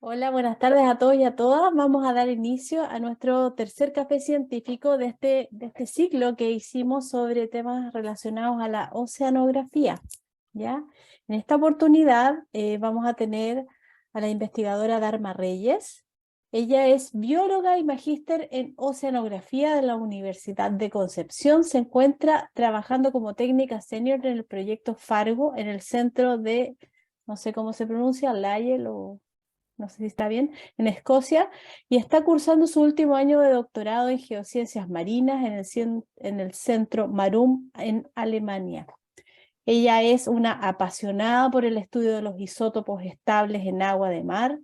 Hola, buenas tardes a todos y a todas. Vamos a dar inicio a nuestro tercer café científico de este ciclo que hicimos sobre temas relacionados a la oceanografía, ¿ya? En esta oportunidad vamos a tener a la investigadora Dharma Reyes. Ella es bióloga y magíster en oceanografía de la Universidad de Concepción. Se encuentra trabajando como técnica senior en el proyecto Fargo en el centro de, no sé cómo se pronuncia, Lyell o no sé si está bien, en Escocia, y está cursando su último año de doctorado en geociencias marinas en el centro Marum en Alemania. Ella es una apasionada por el estudio de los isótopos estables en agua de mar,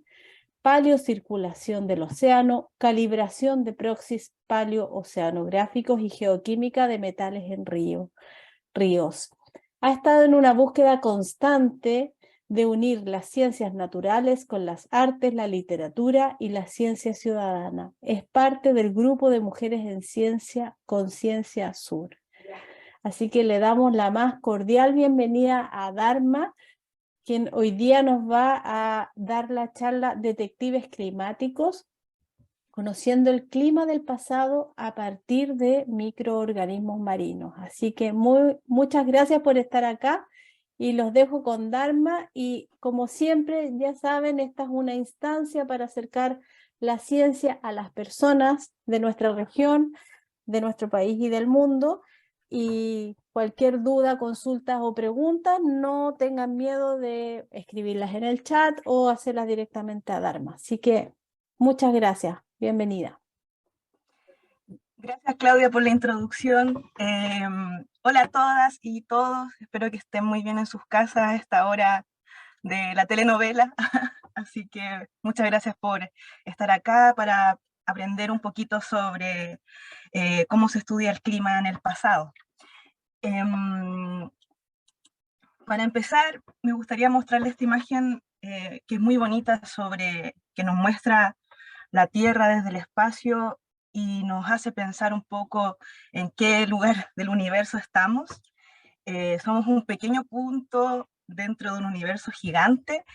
paleocirculación del océano, calibración de proxies paleooceanográficos y geoquímica de metales en ríos. Ha estado en una búsqueda constante de unir las ciencias naturales con las artes, la literatura y la ciencia ciudadana. Es parte del grupo de mujeres en ciencia Conciencia Sur. Así que le damos la más cordial bienvenida a Dharma, quien hoy día nos va a dar la charla Detectives Climáticos, conociendo el clima del pasado a partir de microorganismos marinos. Así que muchas gracias por estar acá y los dejo con Dharma y como siempre, ya saben, esta es una instancia para acercar la ciencia a las personas de nuestra región, de nuestro país y del mundo. Y cualquier duda, consultas o preguntas, no tengan miedo de escribirlas en el chat o hacerlas directamente a Dharma. Así que muchas gracias. Bienvenida. Gracias, Claudia, por la introducción. Hola a todas y todos. Espero que estén muy bien en sus casas a esta hora de la telenovela. Así que muchas gracias por estar acá para aprender un poquito sobre cómo se estudia el clima en el pasado. Para empezar, me gustaría mostrarles esta imagen que es muy bonita, que nos muestra la Tierra desde el espacio y nos hace pensar un poco en qué lugar del universo estamos. Somos un pequeño punto dentro de un universo gigante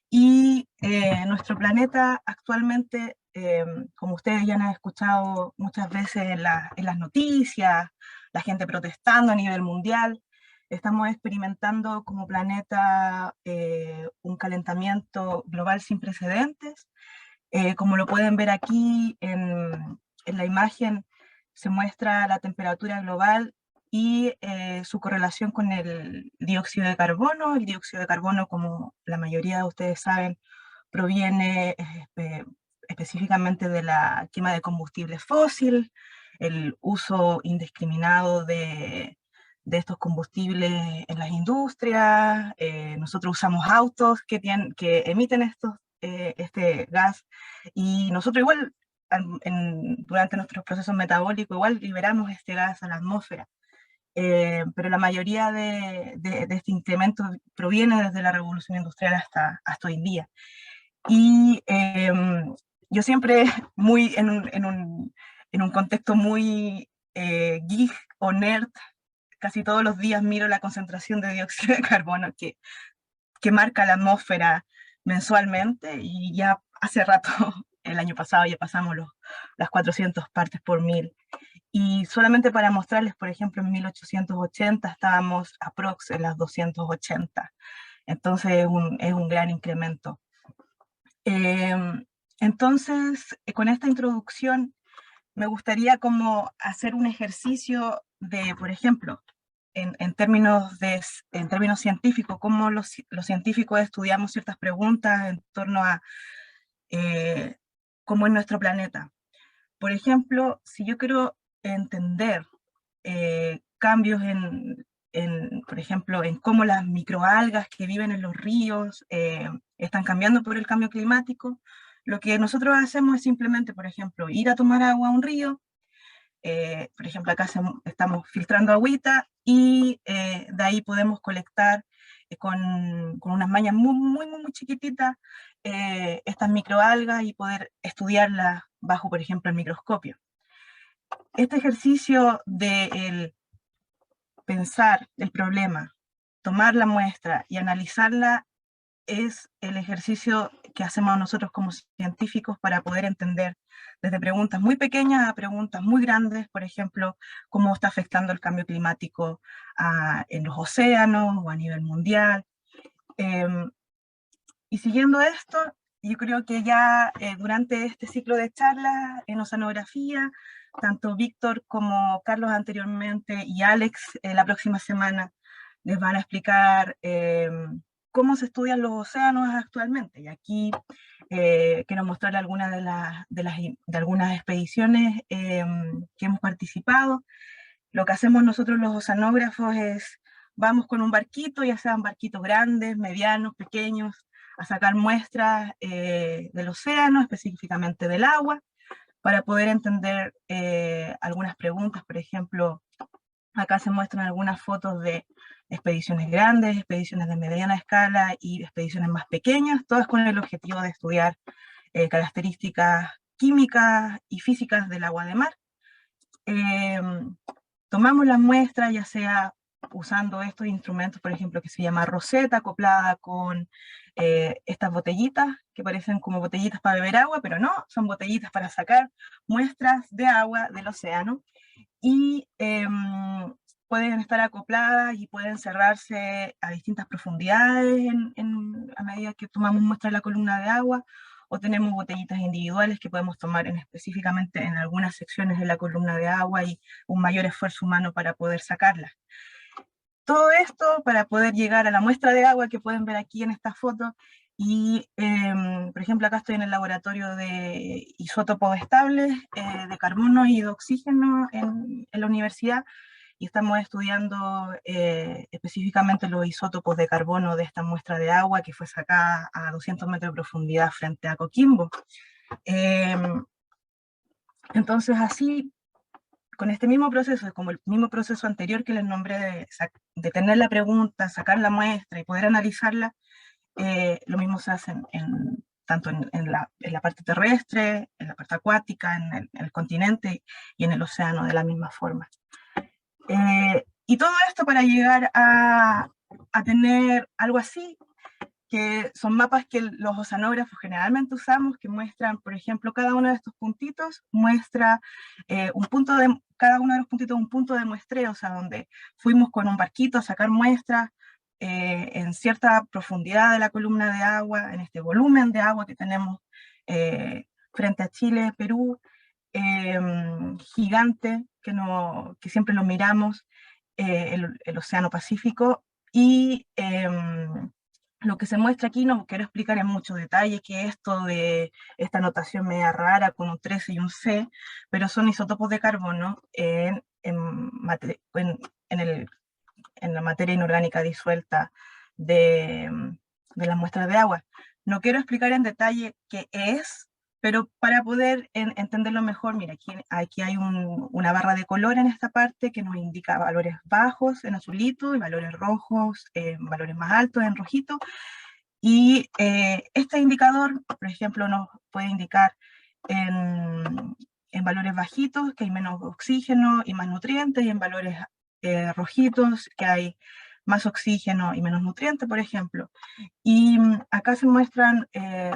y nuestro planeta actualmente, como ustedes ya han escuchado muchas veces en las noticias, la gente protestando a nivel mundial, estamos experimentando como planeta un calentamiento global sin precedentes. Como lo pueden ver aquí en la imagen, se muestra la temperatura global y su correlación con el dióxido de carbono. El dióxido de carbono, como la mayoría de ustedes saben, proviene específicamente de la quema de combustibles fósiles, el uso indiscriminado de estos combustibles en las industrias. Nosotros usamos autos que emiten este gas, y nosotros igual durante nuestros procesos metabólicos igual liberamos este gas a la atmósfera. Pero la mayoría de este incremento proviene desde la revolución industrial hasta hoy en día. Y yo siempre, muy en un contexto muy geek o nerd, casi todos los días miro la concentración de dióxido de carbono que marca la atmósfera mensualmente, y ya hace rato, el año pasado, ya pasamos las 400 partes por mil. Y solamente para mostrarles, por ejemplo, en 1880 estábamos aprox en las 280. Entonces es un gran incremento. Entonces, con esta introducción, me gustaría como hacer un ejercicio de, por ejemplo, en términos científicos, cómo los científicos estudiamos ciertas preguntas en torno a cómo es nuestro planeta. Por ejemplo, si yo quiero entender cambios por ejemplo, en cómo las microalgas que viven en los ríos están cambiando por el cambio climático, lo que nosotros hacemos es simplemente, por ejemplo, ir a tomar agua a un río. Por ejemplo, acá estamos filtrando agüita y de ahí podemos colectar con unas mañas muy chiquititas estas microalgas y poder estudiarlas bajo, por ejemplo, el microscopio. Este ejercicio de pensar el problema, tomar la muestra y analizarla es el ejercicio que hacemos nosotros como científicos para poder entender desde preguntas muy pequeñas a preguntas muy grandes, por ejemplo, cómo está afectando el cambio climático en los océanos o a nivel mundial. Y siguiendo esto, yo creo que ya durante este ciclo de charlas en oceanografía, tanto Víctor como Carlos anteriormente y Alex la próxima semana les van a explicar cómo se estudian los océanos actualmente. Y aquí quiero mostrarles algunas de algunas expediciones que hemos participado. Lo que hacemos nosotros los oceanógrafos es, vamos con un barquito, ya sean barquitos grandes, medianos, pequeños, a sacar muestras del océano, específicamente del agua, para poder entender algunas preguntas. Por ejemplo, acá se muestran algunas fotos de expediciones grandes, expediciones de mediana escala y expediciones más pequeñas, todas con el objetivo de estudiar características químicas y físicas del agua de mar. Tomamos las muestras, ya sea usando estos instrumentos, por ejemplo, que se llama roseta, acoplada con estas botellitas, que parecen como botellitas para beber agua, pero no, son botellitas para sacar muestras de agua del océano, y pueden estar acopladas y pueden cerrarse a distintas profundidades a medida que tomamos muestras de la columna de agua, o tenemos botellitas individuales que podemos tomar específicamente en algunas secciones de la columna de agua y un mayor esfuerzo humano para poder sacarlas. Todo esto para poder llegar a la muestra de agua que pueden ver aquí en esta foto. Y, por ejemplo, acá estoy en el laboratorio de isótopos estables de carbono y de oxígeno en la universidad, y estamos estudiando específicamente los isótopos de carbono de esta muestra de agua que fue sacada a 200 metros de profundidad frente a Coquimbo. Entonces, así, con este mismo proceso, como el mismo proceso anterior que les nombré, de tener la pregunta, sacar la muestra y poder analizarla, lo mismo se hace tanto en la parte terrestre, en la parte acuática, en el continente y en el océano de la misma forma. Y todo esto para llegar a tener algo así, que son mapas que los oceanógrafos generalmente usamos, que muestran, por ejemplo, cada uno de estos puntitos muestra cada uno de los puntitos un punto de muestreo, o sea, donde fuimos con un barquito a sacar muestras en cierta profundidad de la columna de agua, en este volumen de agua que tenemos frente a Chile, Perú, gigante, que siempre lo miramos, el Océano Pacífico, y lo que se muestra aquí no quiero explicar en mucho detalle, que esto de esta notación media rara con un 13 y un C, pero son isótopos de carbono en la materia inorgánica disuelta de las muestras de agua. No quiero explicar en detalle qué es, pero para poder entenderlo mejor, mira, aquí hay una barra de color en esta parte que nos indica valores bajos en azulito y valores rojos, valores más altos en rojito. Y este indicador, por ejemplo, nos puede indicar en valores bajitos que hay menos oxígeno y más nutrientes, y en valores rojitos que hay más oxígeno y menos nutrientes, por ejemplo. Y acá se muestran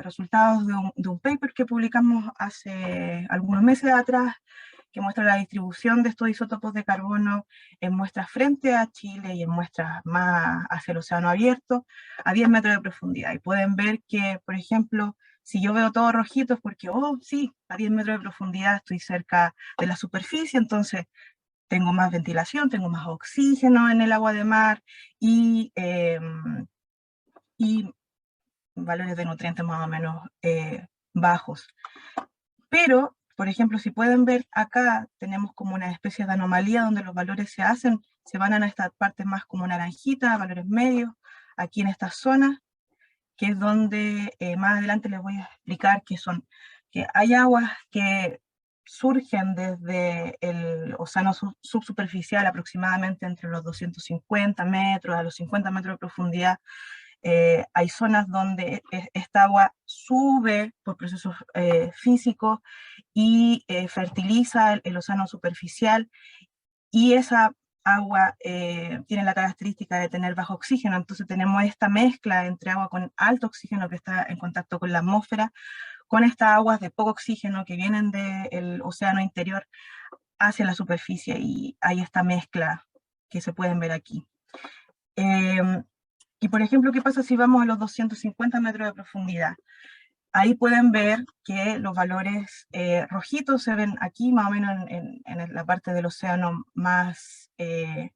resultados de un paper que publicamos hace algunos meses atrás, que muestra la distribución de estos isótopos de carbono en muestras frente a Chile y en muestras más hacia el océano abierto, a 10 metros de profundidad. Y pueden ver que, por ejemplo, si yo veo todo rojito es porque, oh, sí, a 10 metros de profundidad estoy cerca de la superficie, entonces tengo más ventilación, tengo más oxígeno en el agua de mar y valores de nutrientes más o menos bajos. Pero, por ejemplo, si pueden ver acá, tenemos como una especie de anomalía donde los valores se van a esta parte más como naranjita, valores medios, aquí en esta zona, que es donde más adelante les voy a explicar que hay aguas que surgen desde el océano subsuperficial aproximadamente entre los 250 metros a los 50 metros de profundidad. Hay zonas donde esta agua sube por procesos físicos y fertiliza el océano superficial, y esa agua tiene la característica de tener bajo oxígeno, entonces tenemos esta mezcla entre agua con alto oxígeno que está en contacto con la atmósfera, con estas aguas de poco oxígeno que vienen del océano interior hacia la superficie, y hay esta mezcla que se pueden ver aquí. Y por ejemplo, ¿qué pasa si vamos a los 250 metros de profundidad? Ahí pueden ver que los valores rojitos se ven aquí, más o menos en la parte del océano más, que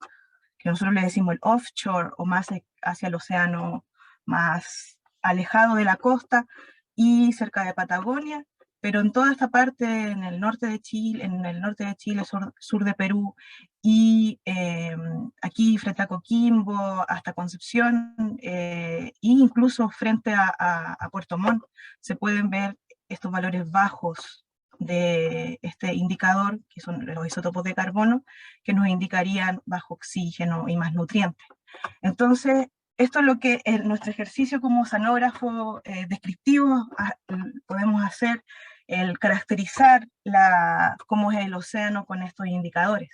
nosotros le decimos el offshore, o más hacia el océano más alejado de la costa y cerca de Patagonia, pero en toda esta parte, en el norte de Chile, sur de Perú, y aquí frente a Coquimbo, hasta Concepción, e incluso frente a Puerto Montt, se pueden ver estos valores bajos de este indicador, que son los isótopos de carbono, que nos indicarían bajo oxígeno y más nutrientes. Entonces, esto es lo que en nuestro ejercicio como oceanógrafo descriptivo podemos hacer, el caracterizar cómo es el océano con estos indicadores.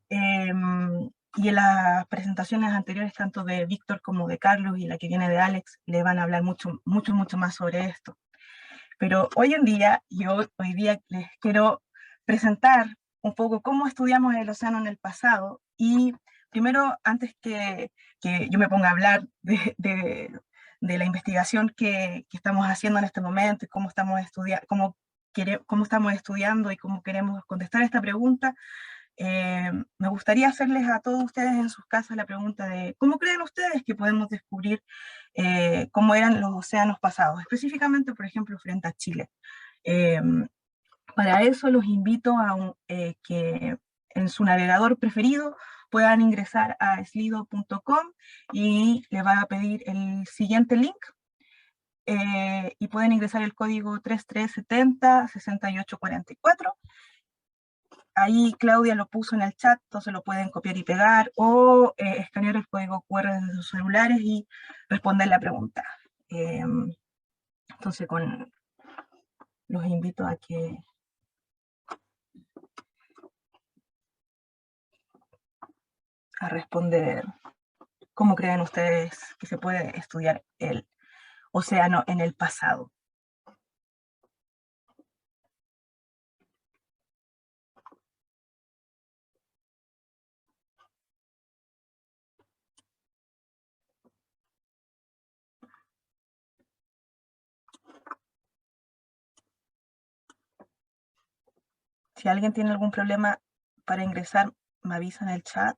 Y en las presentaciones anteriores, tanto de Víctor como de Carlos, y la que viene de Alex, le van a hablar mucho más sobre esto. Pero hoy en día, hoy día les quiero presentar un poco cómo estudiamos el océano en el pasado. Y primero, antes que yo me ponga a hablar de la investigación que estamos haciendo en este momento, y cómo estamos estudiando y cómo queremos contestar esta pregunta, me gustaría hacerles a todos ustedes en sus casas la pregunta de ¿cómo creen ustedes que podemos descubrir cómo eran los océanos pasados? Específicamente, por ejemplo, frente a Chile. Para eso los invito a que en su navegador preferido puedan ingresar a slido.com, y le va a pedir el siguiente link, y pueden ingresar el código 3370-6844. Ahí Claudia lo puso en el chat, entonces lo pueden copiar y pegar, o escanear el código QR desde sus celulares y responder la pregunta. Entonces los invito a responder cómo creen ustedes que se puede estudiar el océano en el pasado. Si alguien tiene algún problema para ingresar, me avisa en el chat.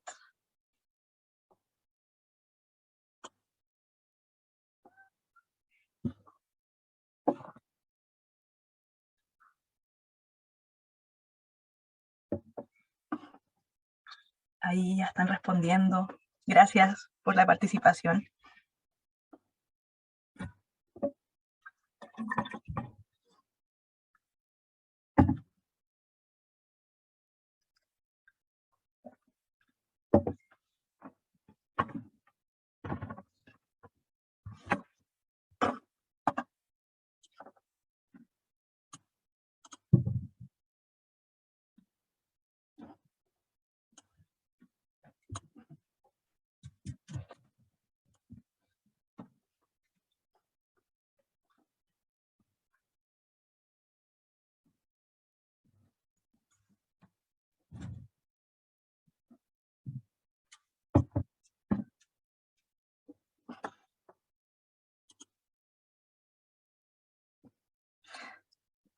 Ahí ya están respondiendo. Gracias por la participación.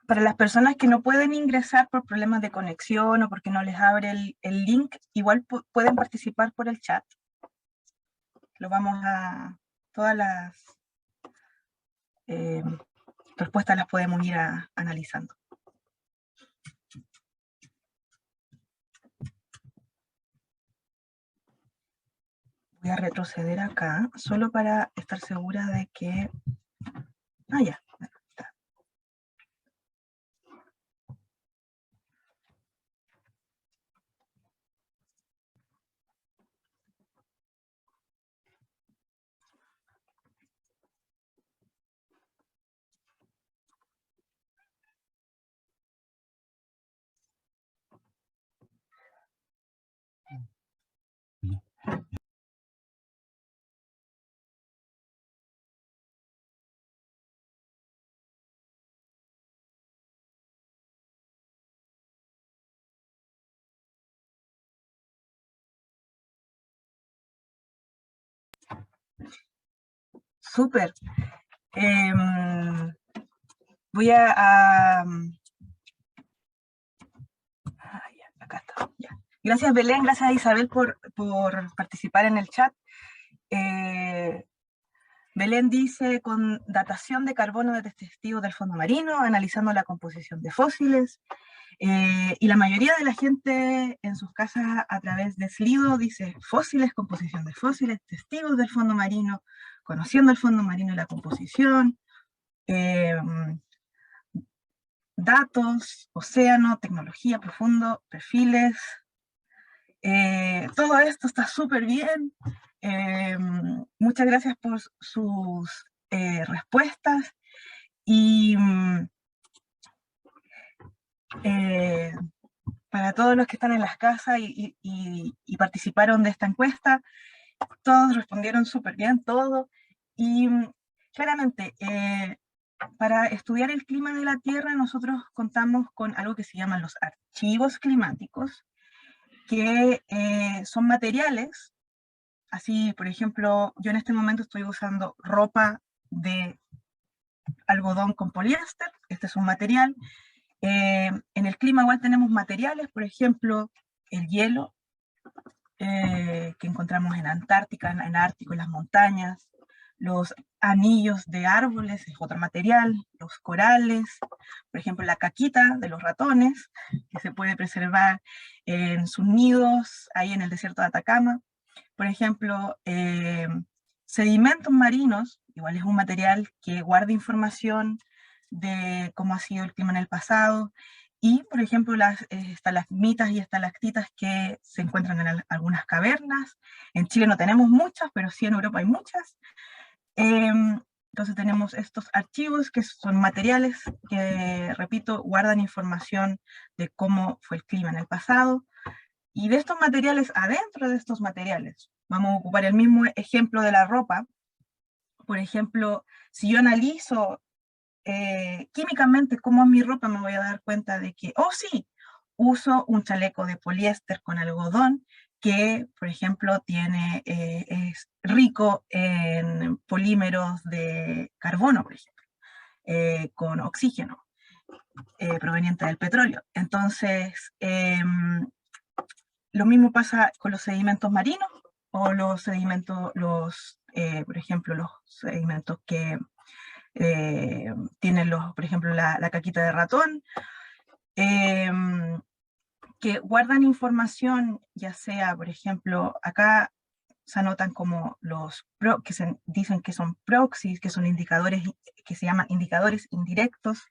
Para las personas que no pueden ingresar por problemas de conexión o porque no les abre el link, igual pueden participar por el chat. Todas las respuestas las podemos ir analizando. Voy a retroceder acá, solo para estar segura de que... ya. súper. Voy acá está, ya. Gracias Belén, gracias a Isabel por participar en el chat. Belén dice, con datación de carbono de testigos del fondo marino, analizando la composición de fósiles, y la mayoría de la gente en sus casas a través de Slido dice fósiles, composición de fósiles, testigos del fondo marino, conociendo el fondo marino y la composición, datos, océano, tecnología profundo, perfiles. Todo esto está súper bien. Muchas gracias por sus respuestas. Y para todos los que están en las casas y participaron de esta encuesta, todos respondieron súper bien, todo. Y claramente, para estudiar el clima de la Tierra, nosotros contamos con algo que se llaman los archivos climáticos, que son materiales. Así, por ejemplo, yo en este momento estoy usando ropa de algodón con poliéster, este es un material. En el clima igual tenemos materiales, por ejemplo, el hielo, que encontramos en Antártica, en Ártico, en las montañas, los anillos de árboles es otro material, los corales, por ejemplo la caquita de los ratones, que se puede preservar en sus nidos, ahí en el desierto de Atacama. Por ejemplo, sedimentos marinos, igual es un material que guarda información de cómo ha sido el clima en el pasado, y por ejemplo las estalagmitas y estalactitas que se encuentran en algunas cavernas. En Chile no tenemos muchas, pero sí en Europa hay muchas. Entonces tenemos estos archivos que son materiales que, repito, guardan información de cómo fue el clima en el pasado. Y de estos materiales, adentro de estos materiales, vamos a ocupar el mismo ejemplo de la ropa. Por ejemplo, si yo analizo químicamente cómo es mi ropa, me voy a dar cuenta de que, oh sí, uso un chaleco de poliéster con algodón que, por ejemplo, es rico en polímeros de carbono, por ejemplo, con oxígeno proveniente del petróleo. Entonces, lo mismo pasa con los sedimentos marinos o los sedimentos, por ejemplo, los sedimentos que tienen por ejemplo, la caquita de ratón, que guardan información, ya sea, por ejemplo, acá se anotan como que se dicen que son proxies, que son indicadores, que se llaman indicadores indirectos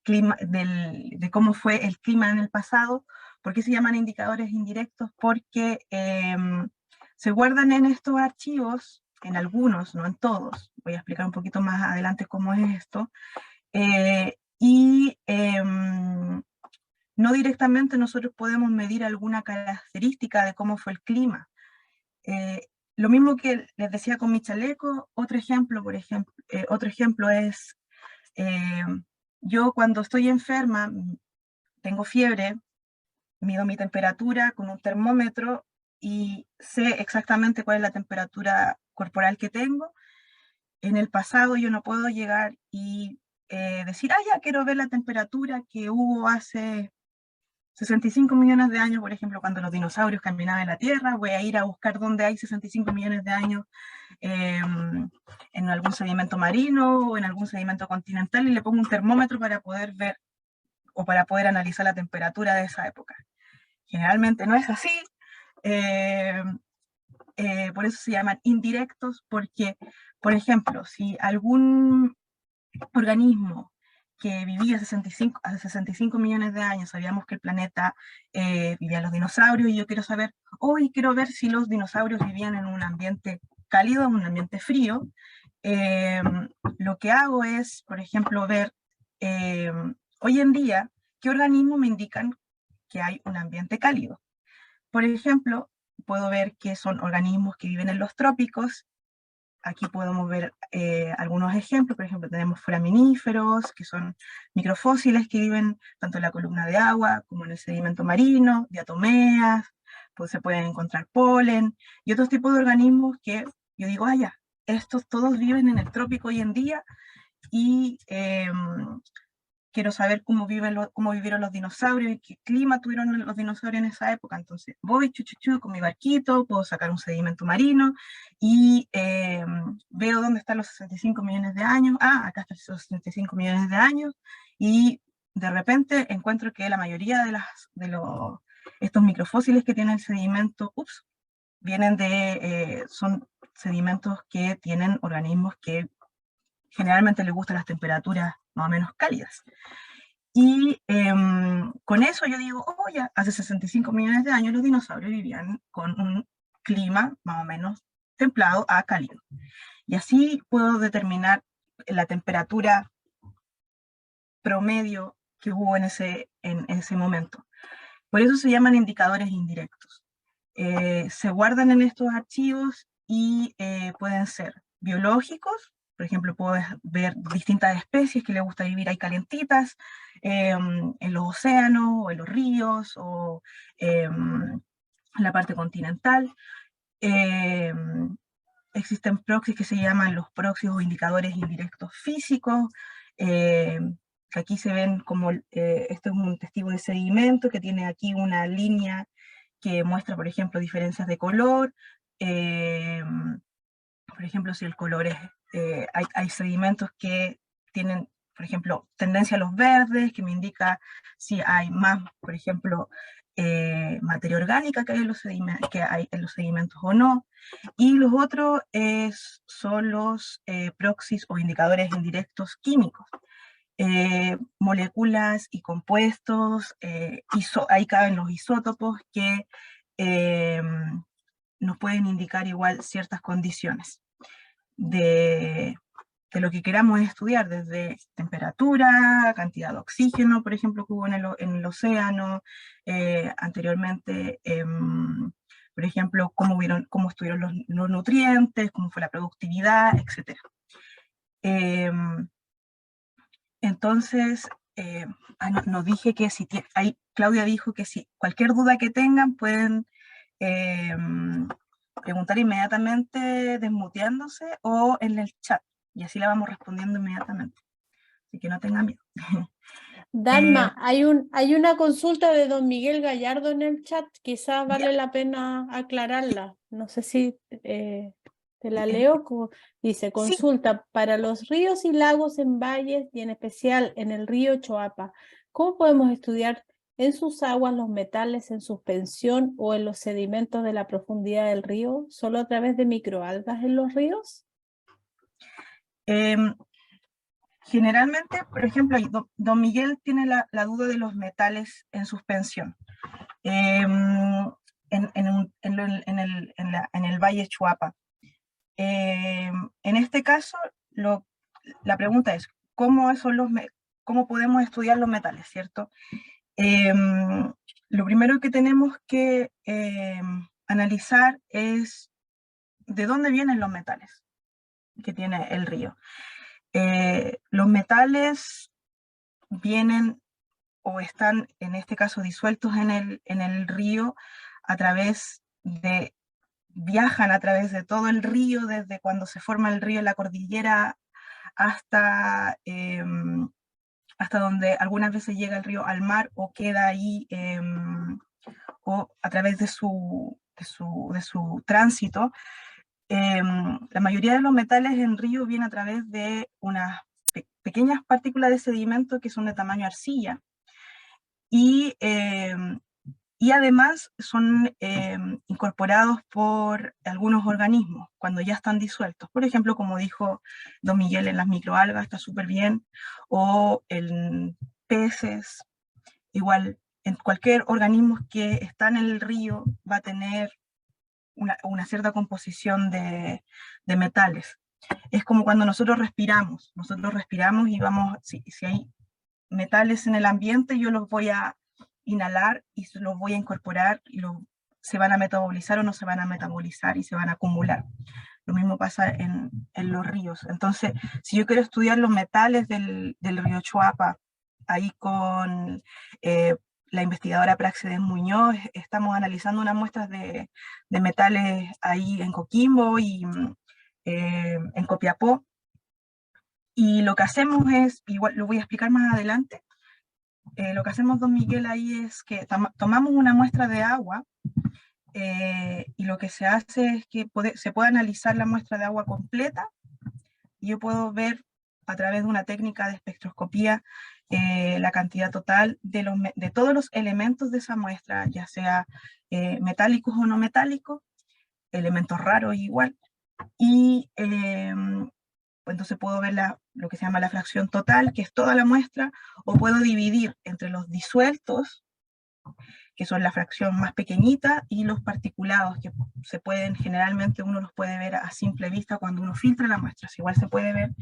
de cómo fue el clima en el pasado. ¿Por qué se llaman indicadores indirectos? Porque se guardan en estos archivos, en algunos, no en todos. Voy a explicar un poquito más adelante cómo es esto. No directamente nosotros podemos medir alguna característica de cómo fue el clima. Lo mismo que les decía con mi chaleco, otro ejemplo es, yo cuando estoy enferma, tengo fiebre, mido mi temperatura con un termómetro y sé exactamente cuál es la temperatura corporal que tengo. En el pasado yo no puedo llegar y decir, ya quiero ver la temperatura que hubo hace 65 millones de años, por ejemplo, cuando los dinosaurios caminaban en la Tierra. Voy a ir a buscar dónde hay 65 millones de años en algún sedimento marino o en algún sedimento continental y le pongo un termómetro para poder ver o para poder analizar la temperatura de esa época. Generalmente no es así. Por eso se llaman indirectos, porque, por ejemplo, si algún organismo que vivía hace 65 millones de años, sabíamos que el planeta vivían los dinosaurios, y yo quiero saber, hoy quiero ver si los dinosaurios vivían en un ambiente cálido, en un ambiente frío. Lo que hago es, por ejemplo, ver hoy en día qué organismos me indican que hay un ambiente cálido. Por ejemplo, puedo ver que son organismos que viven en los trópicos. Aquí podemos ver algunos ejemplos. Por ejemplo, tenemos foraminíferos, que son microfósiles que viven tanto en la columna de agua como en el sedimento marino, diatomeas, pues se pueden encontrar polen y otros tipos de organismos que yo digo, ya, estos todos viven en el trópico hoy en día y quiero saber cómo vivieron los dinosaurios y qué clima tuvieron los dinosaurios en esa época. Entonces voy con mi barquito, puedo sacar un sedimento marino y veo dónde están los 65 millones de años. Ah, acá están los 65 millones de años. Y de repente encuentro que la mayoría estos microfósiles que tiene el sedimento, son sedimentos que tienen organismos que generalmente les gustan las temperaturas más o menos cálidas. Y con eso yo digo, oh, ya, hace 65 millones de años los dinosaurios vivían con un clima más o menos templado a cálido. Y así puedo determinar la temperatura promedio que hubo en ese momento. Por eso se llaman indicadores indirectos. Se guardan en estos archivos y pueden ser biológicos. Por ejemplo, puedes ver distintas especies que les gusta vivir ahí calentitas, en los océanos, o en los ríos, o en la parte continental. Existen proxies que se llaman los proxies o indicadores indirectos físicos, que aquí se ven como, esto es un testigo de sedimento que tiene aquí una línea que muestra, por ejemplo, diferencias de color. Por ejemplo, si el color es, hay sedimentos que tienen, por ejemplo, tendencia a los verdes, que me indica si hay más, por ejemplo, materia orgánica que hay en los sedimentos o no. Y los otros son los proxies o indicadores indirectos químicos. Moléculas y compuestos, ahí caben los isótopos que nos pueden indicar igual ciertas condiciones de lo que queramos estudiar, desde temperatura, cantidad de oxígeno, por ejemplo, que hubo en el océano, anteriormente, por ejemplo, cómo estuvieron los nutrientes, cómo fue la productividad, etc. Entonces, nos dije que Claudia dijo que si cualquier duda que tengan pueden preguntar inmediatamente desmuteándose o en el chat, y así la vamos respondiendo inmediatamente. Así que no tengan miedo. Dalma, hay una consulta de don Miguel Gallardo en el chat, quizás vale la pena aclararla. No sé si te la leo. Dice, Sí, consulta para los ríos y lagos en valles y en especial en el río Choapa. ¿Cómo podemos estudiar en sus aguas los metales en suspensión o en los sedimentos de la profundidad del río? ¿Solo a través de microalgas en los ríos? generalmente, por ejemplo, don Miguel tiene la duda de los metales en suspensión. En el Valle Chuapa. En este caso, la pregunta es, ¿cómo podemos estudiar los metales, cierto? Lo primero que tenemos que analizar es de dónde vienen los metales que tiene el río. Los metales vienen o están, en este caso, disueltos en el río viajan a través de todo el río, desde cuando se forma el río en la cordillera hasta donde algunas veces llega el río al mar o queda ahí, o a través de su tránsito. La mayoría de los metales en río vienen a través de unas pequeñas partículas de sedimento que son de tamaño arcilla, y además son incorporados por algunos organismos cuando ya están disueltos. Por ejemplo, como dijo don Miguel, en las microalgas está súper bien, o en peces, igual en cualquier organismo que está en el río va a tener una cierta composición de metales. Es como cuando nosotros respiramos y si hay metales en el ambiente, yo los voy a inhalar y los voy a incorporar y se van a metabolizar o no se van a metabolizar y se van a acumular. Lo mismo pasa en los ríos. Entonces, si yo quiero estudiar los metales del río Choapa, ahí con la investigadora Praxedes Muñoz, estamos analizando unas muestras de metales ahí en Coquimbo y en Copiapó. Y lo que hacemos es, igual lo voy a explicar más adelante, lo que hacemos, don Miguel, ahí es que tomamos una muestra de agua y lo que se hace es que se puede analizar la muestra de agua completa y yo puedo ver a través de una técnica de espectroscopía la cantidad total de todos los elementos de esa muestra, ya sea metálicos o no metálicos, elementos raros igual, y entonces puedo ver lo que se llama la fracción total, que es toda la muestra, o puedo dividir entre los disueltos, que son la fracción más pequeñita, y los particulados, que generalmente uno los puede ver a simple vista cuando uno filtra la muestra, igual se puede ver,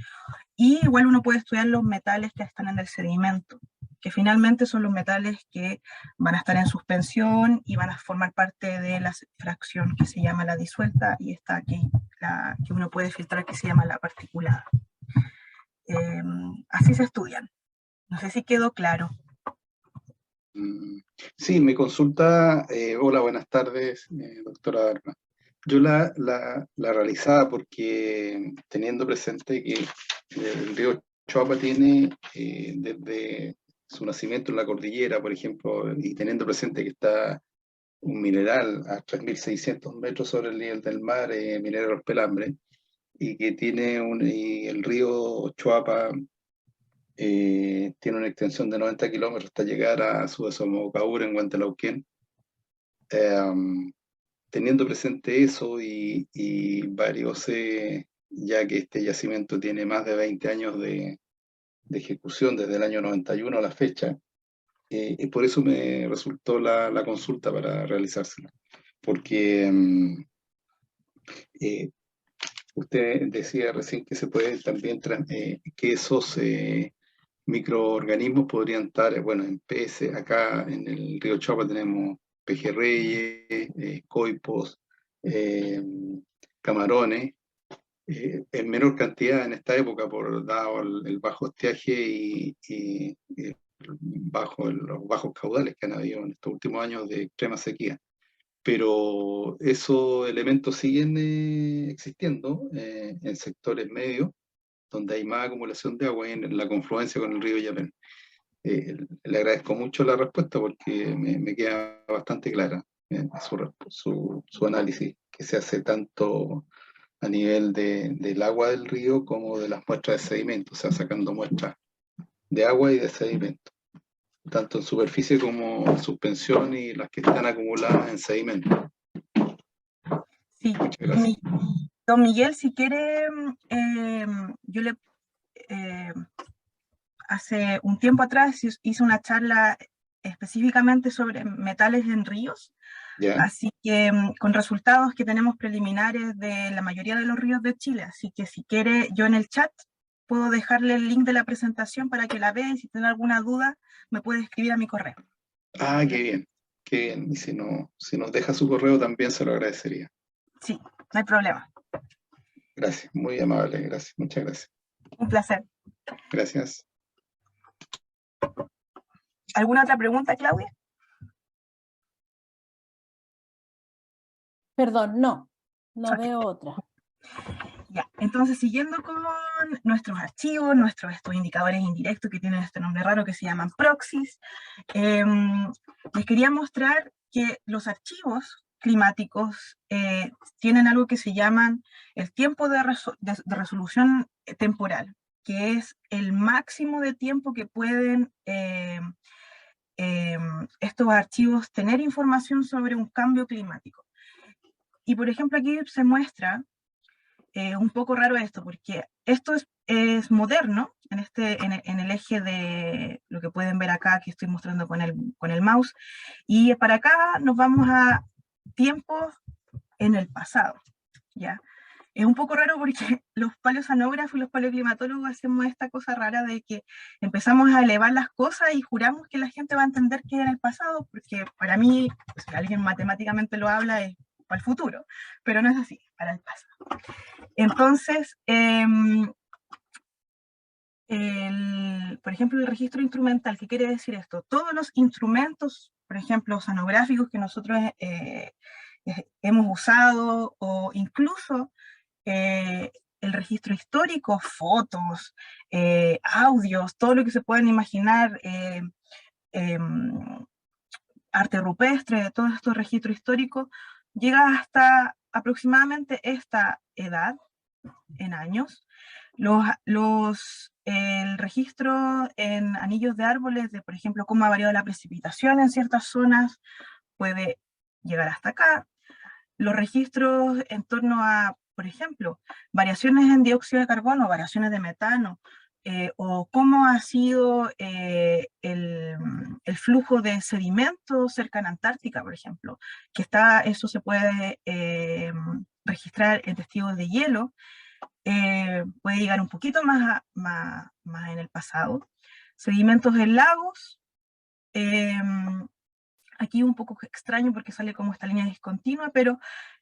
y igual uno puede estudiar los metales que están en el sedimento, que finalmente son los metales que van a estar en suspensión y van a formar parte de la fracción que se llama la disuelta, y esta aquí, que uno puede filtrar, que se llama la particulada. Así se estudian. No sé si quedó claro. Sí, me consulta, hola, buenas tardes, doctora Darma. Yo la realizaba porque teniendo presente que el río Choapa tiene desde su nacimiento en la cordillera, por ejemplo, y teniendo presente que está un mineral a 3.600 metros sobre el nivel del mar, Mineros Pelambre, y que tiene el río Choapa tiene una extensión de 90 kilómetros hasta llegar a su desembocadura en Huantelauquén. Teniendo presente eso y varios, ya que este yacimiento tiene más de 20 años de ejecución desde el año 91 a la fecha, y por eso me resultó la consulta para realizársela. Porque usted decía recién que se puede también, que esos microorganismos podrían estar, bueno, en peces. Acá en el río Choapa tenemos pejerreyes, coipos, camarones, en menor cantidad en esta época, dado el bajo estiaje y los bajos caudales que han habido en estos últimos años de extrema sequía. Pero esos elementos siguen existiendo en sectores medios, donde hay más acumulación de agua en la confluencia con el río Yapén. Le agradezco mucho la respuesta porque me queda bastante clara su análisis, que se hace tanto a nivel del agua del río como de las muestras de sedimento, o sea, sacando muestras de agua y de sedimento, tanto en superficie como en suspensión y las que están acumuladas en sedimento. Sí, muchas gracias. Don Miguel, si quiere, yo hace un tiempo atrás hice una charla específicamente sobre metales en ríos, ¿Ya? Así que con resultados que tenemos preliminares de la mayoría de los ríos de Chile, así que si quiere, yo en el chat puedo dejarle el link de la presentación para que la vea, y si tiene alguna duda me puede escribir a mi correo. Ah, qué bien, qué bien. Y si nos deja su correo también se lo agradecería. Sí, no hay problema. Gracias, muy amable, gracias, muchas gracias. Un placer. Gracias. ¿Alguna otra pregunta, Claudia? Perdón, no Ok. veo otra. Ya, entonces siguiendo con nuestros archivos, estos indicadores indirectos que tienen este nombre raro que se llaman proxies, les quería mostrar que los archivos climáticos tienen algo que se llaman el tiempo de resolución temporal, que es el máximo de tiempo que pueden estos archivos tener información sobre un cambio climático. Y por ejemplo aquí se muestra un poco raro esto, porque esto es moderno en el eje de lo que pueden ver acá, que estoy mostrando con el mouse, y para acá nos vamos a tiempos en el pasado, ¿ya? Es un poco raro porque los paleoceanógrafos y los paleoclimatólogos hacemos esta cosa rara de que empezamos a elevar las cosas y juramos que la gente va a entender qué era el pasado, porque para mí, pues, si alguien matemáticamente lo habla, es para el futuro, pero no es así, para el pasado. Entonces, por ejemplo, el registro instrumental, ¿qué quiere decir esto? Todos los instrumentos, por ejemplo, oceanográficos que nosotros hemos usado, o incluso el registro histórico, fotos, audios, todo lo que se pueden imaginar, arte rupestre, todos estos registros históricos, llega hasta aproximadamente esta edad, en años. El registro en anillos de árboles, de por ejemplo cómo ha variado la precipitación en ciertas zonas, puede llegar hasta acá. Los registros en torno a, por ejemplo, variaciones en dióxido de carbono, variaciones de metano, o cómo ha sido el flujo de sedimentos cerca en Antártica, por ejemplo, que eso se puede registrar en testigos de hielo, puede llegar un poquito más en el pasado. Sedimentos en lagos, aquí un poco extraño porque sale como esta línea discontinua, pero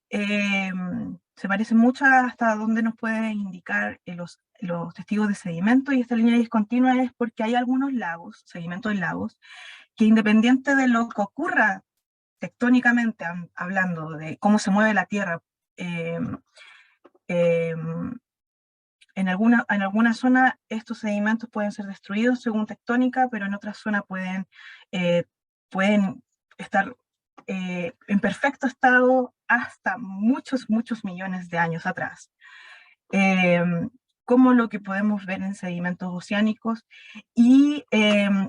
se parece mucho hasta donde nos pueden indicar los testigos de sedimento, y esta línea discontinua es porque hay algunos lagos, sedimentos en lagos, que independiente de lo que ocurra tectónicamente, hablando de cómo se mueve la Tierra, en alguna zona estos sedimentos pueden ser destruidos según tectónica, pero en otra zona pueden estar en perfecto estado hasta muchos millones de años atrás. Como lo que podemos ver en sedimentos oceánicos, y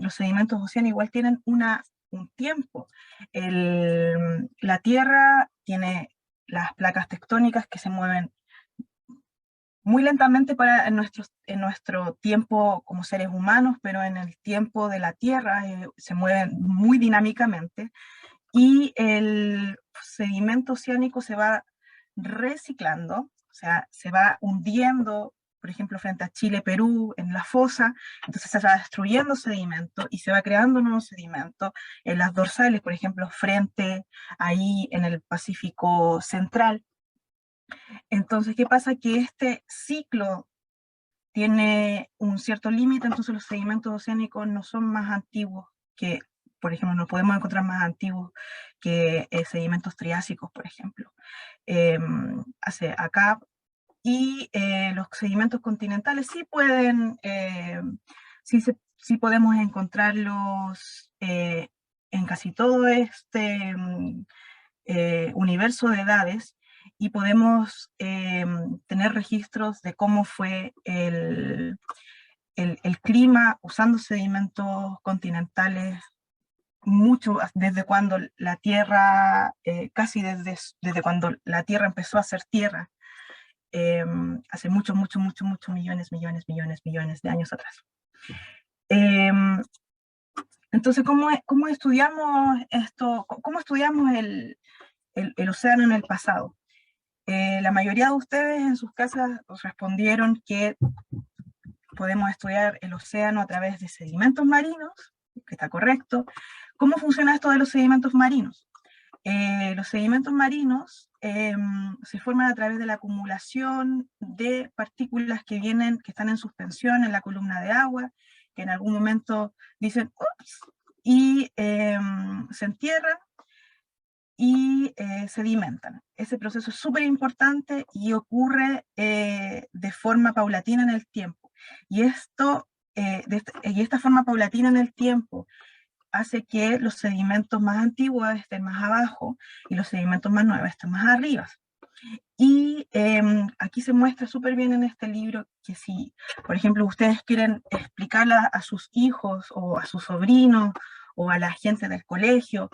los sedimentos oceánicos igual tienen un tiempo. La Tierra tiene las placas tectónicas que se mueven muy lentamente en nuestro tiempo como seres humanos, pero en el tiempo de la Tierra se mueven muy dinámicamente, y el sedimento oceánico se va reciclando, o sea, se va hundiendo, por ejemplo, frente a Chile, Perú, en la fosa, entonces se va destruyendo sedimento y se va creando nuevo sedimento en las dorsales, por ejemplo, frente ahí en el Pacífico Central. Entonces, ¿qué pasa? Que este ciclo tiene un cierto límite, entonces los sedimentos oceánicos no son más antiguos que, por ejemplo, no podemos encontrar más antiguos que sedimentos triásicos, por ejemplo, hace acá. Y los sedimentos continentales sí pueden, sí podemos encontrarlos en casi todo este universo de edades, y podemos tener registros de cómo fue el clima usando sedimentos continentales mucho desde cuando la Tierra, casi desde cuando la Tierra empezó a ser Tierra, hace muchos millones de años atrás. Entonces, ¿cómo estudiamos esto? ¿Cómo estudiamos el océano en el pasado? La mayoría de ustedes en sus casas os respondieron que podemos estudiar el océano a través de sedimentos marinos, que está correcto. ¿Cómo funciona esto de los sedimentos marinos? Los sedimentos marinos se forman a través de la acumulación de partículas que están en suspensión en la columna de agua, que en algún momento dicen ups, y se entierran y sedimentan. Ese proceso es súper importante y ocurre de forma paulatina en el tiempo. Y esta forma paulatina en el tiempo hace que los sedimentos más antiguos estén más abajo y los sedimentos más nuevos estén más arriba. Y aquí se muestra súper bien en este libro que si, por ejemplo, ustedes quieren explicarle a sus hijos o a sus sobrinos o a la gente del colegio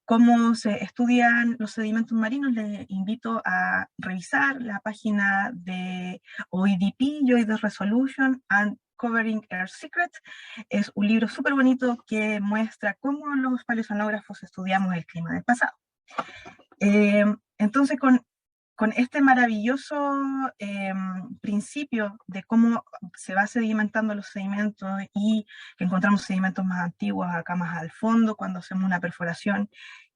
cómo se estudian los sedimentos marinos, les invito a revisar la página de OEDP, Geoid Resolution and Covering Earth Secrets. Es un libro súper bonito que muestra cómo los paleoceanógrafos estudiamos el clima del pasado. Entonces, con este maravilloso principio de cómo se va sedimentando los sedimentos y que encontramos sedimentos más antiguos acá más al fondo cuando hacemos una perforación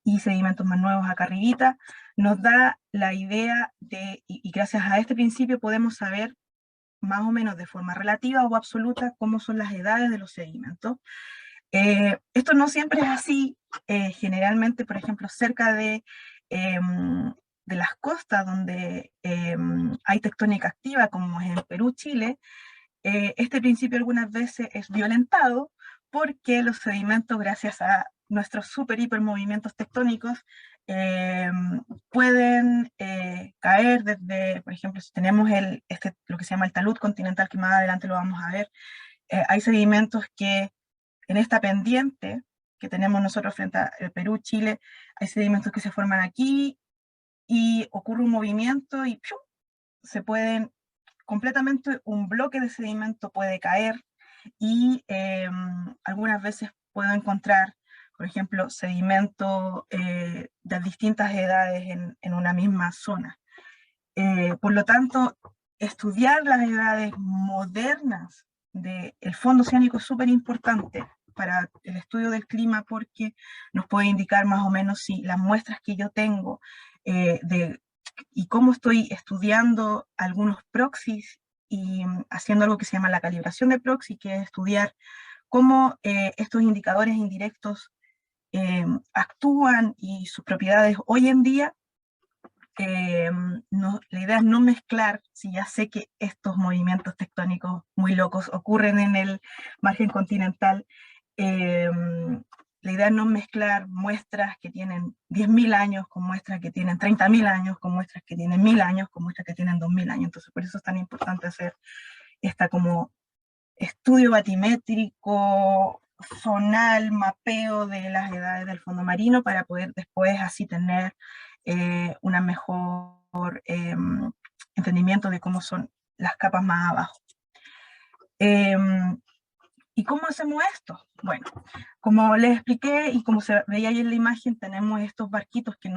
y sedimentos más nuevos acá arribita, nos da la idea y gracias a este principio podemos saber más o menos de forma relativa o absoluta cómo son las edades de los sedimentos. Esto no siempre es así, generalmente, por ejemplo, cerca de de las costas donde hay tectónica activa, como es en Perú, Chile, este principio algunas veces es violentado porque los sedimentos, gracias a nuestros super hiper movimientos tectónicos, pueden caer desde, por ejemplo, si tenemos lo que se llama el talud continental, que más adelante lo vamos a ver, hay sedimentos que en esta pendiente que tenemos nosotros frente a Perú, Chile, hay sedimentos que se forman aquí y ocurre un movimiento y ¡pium!, se pueden, completamente un bloque de sedimento puede caer y algunas veces puedo encontrar, por ejemplo, sedimento de distintas edades en una misma zona. Por lo tanto, estudiar las edades modernas del fondo oceánico es súper importante para el estudio del clima, porque nos puede indicar más o menos si las muestras que yo tengo y cómo estoy estudiando algunos proxies y haciendo algo que se llama la calibración de proxy, que es estudiar cómo estos indicadores indirectos actúan y sus propiedades hoy en día. La idea es no mezclar, si ya sé que estos movimientos tectónicos muy locos ocurren en el margen continental, la idea es no mezclar muestras que tienen 10.000 años con muestras que tienen 30.000 años, con muestras que tienen 1.000 años, con muestras que tienen 2.000 años. Entonces por eso es tan importante hacer esta como estudio batimétrico, zonal, mapeo de las edades del fondo marino, para poder después así tener una mejor entendimiento de cómo son las capas más abajo. ¿Y cómo hacemos esto? Bueno, como les expliqué y como se veía ahí en la imagen, tenemos estos barquitos que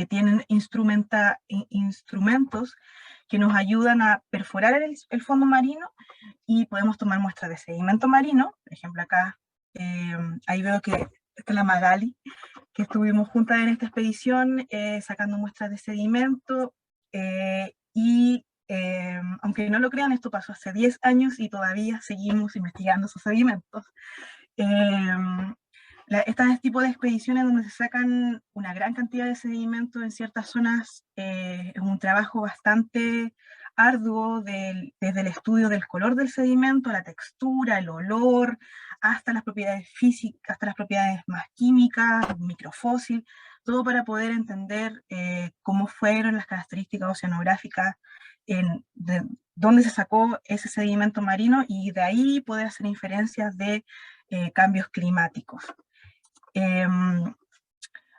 tienen instrumentos que nos ayudan a perforar el fondo marino, y podemos tomar muestras de sedimento marino. Por ejemplo, acá, ahí veo que esta es la Magali, que estuvimos juntas en esta expedición sacando muestras de sedimento, y aunque no lo crean, esto pasó hace 10 años y todavía seguimos investigando esos sedimentos. Este tipo de expediciones donde se sacan una gran cantidad de sedimentos en ciertas zonas es un trabajo bastante arduo, desde el estudio del color del sedimento, la textura, el olor, hasta las propiedades físicas, hasta las propiedades más químicas, microfósil, todo para poder entender cómo fueron las características oceanográficas, de dónde se sacó ese sedimento marino, y de ahí poder hacer inferencias de cambios climáticos.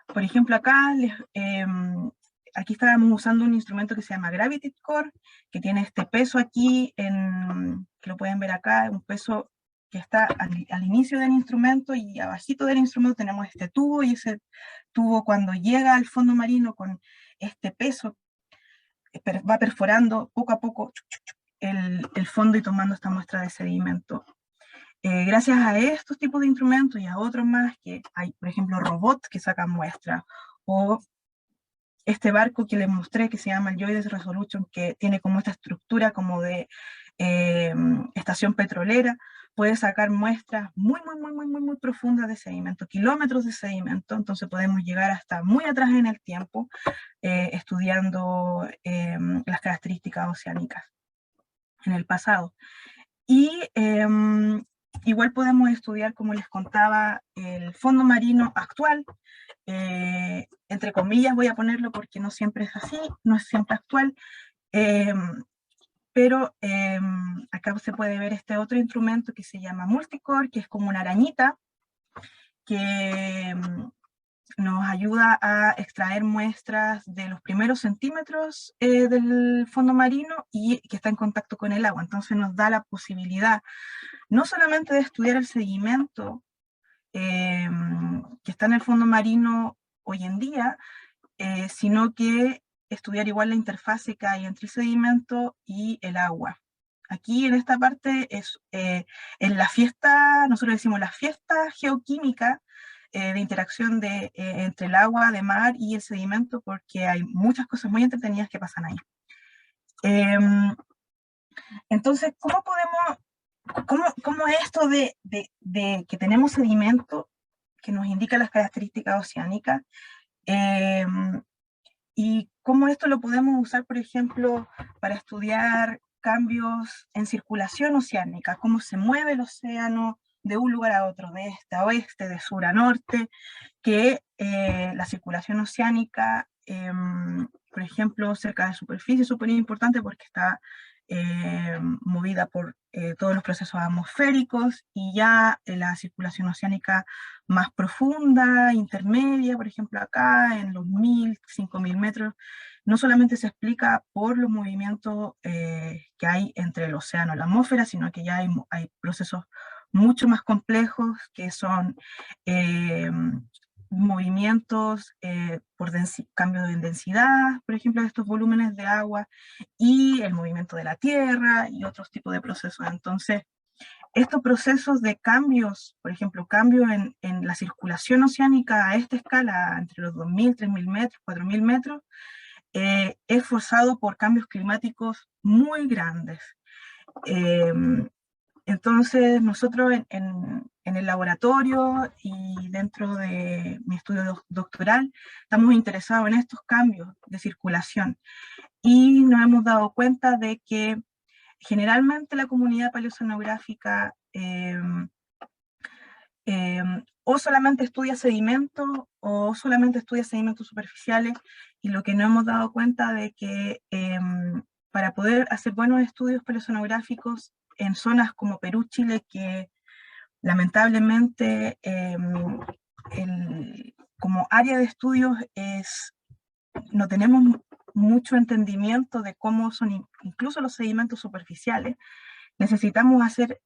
Por ejemplo, acá, aquí estábamos usando un instrumento que se llama Gravity Core, que tiene este peso aquí, que lo pueden ver acá, un peso que está al inicio del instrumento, y abajito del instrumento tenemos este tubo, y ese tubo, cuando llega al fondo marino con este peso, va perforando poco a poco el fondo y tomando esta muestra de sedimento. Gracias a estos tipos de instrumentos y a otros más, que hay, por ejemplo, robots que sacan muestras, o este barco que les mostré que se llama el JOIDES Resolution, que tiene como esta estructura como de estación petrolera, puede sacar muestras muy profundas de sedimento, kilómetros de sedimento. Entonces podemos llegar hasta muy atrás en el tiempo estudiando las características oceánicas en el pasado. Y igual podemos estudiar, como les contaba, el fondo marino actual, entre comillas voy a ponerlo porque no siempre es así, no es siempre actual, pero acá se puede ver este otro instrumento que se llama Multicore, que es como una arañita que nos ayuda a extraer muestras de los primeros centímetros del fondo marino y que está en contacto con el agua. Entonces nos da la posibilidad no solamente de estudiar el sedimento que está en el fondo marino hoy en día, sino que estudiar igual la interfase que hay entre el sedimento y el agua. Aquí en esta parte es en la fiesta, nosotros decimos la fiesta geoquímica de interacción entre el agua de mar y el sedimento, porque hay muchas cosas muy entretenidas que pasan ahí. Entonces, ¿cómo esto de que tenemos sedimento que nos indica las características oceánicas, y cómo esto lo podemos usar, por ejemplo, para estudiar cambios en circulación oceánica, cómo se mueve el océano de un lugar a otro, de este a oeste, de sur a norte, que la circulación oceánica, por ejemplo, cerca de superficie es súper importante porque está movida por todos los procesos atmosféricos, y ya la circulación oceánica más profunda, intermedia, por ejemplo acá en los 1000, 5000 metros, no solamente se explica por los movimientos que hay entre el océano y la atmósfera, sino que ya hay procesos mucho más complejos que son movimientos por cambio de densidad, por ejemplo, de estos volúmenes de agua, y el movimiento de la Tierra y otros tipos de procesos. Entonces, estos procesos de cambios, por ejemplo, cambio en la circulación oceánica a esta escala, entre los 2000, 3000 metros, 4000 metros, es forzado por cambios climáticos muy grandes. Entonces, nosotros en el laboratorio y dentro de mi estudio doctoral, estamos interesados en estos cambios de circulación, y nos hemos dado cuenta de que generalmente la comunidad paleoceanográfica o solamente estudia sedimentos o solamente estudia sedimentos superficiales, y lo que nos hemos dado cuenta de que para poder hacer buenos estudios paleoceanográficos en zonas como Perú, Chile, que lamentablemente como área de estudios no tenemos mucho entendimiento de cómo son incluso los sedimentos superficiales, necesitamos hacer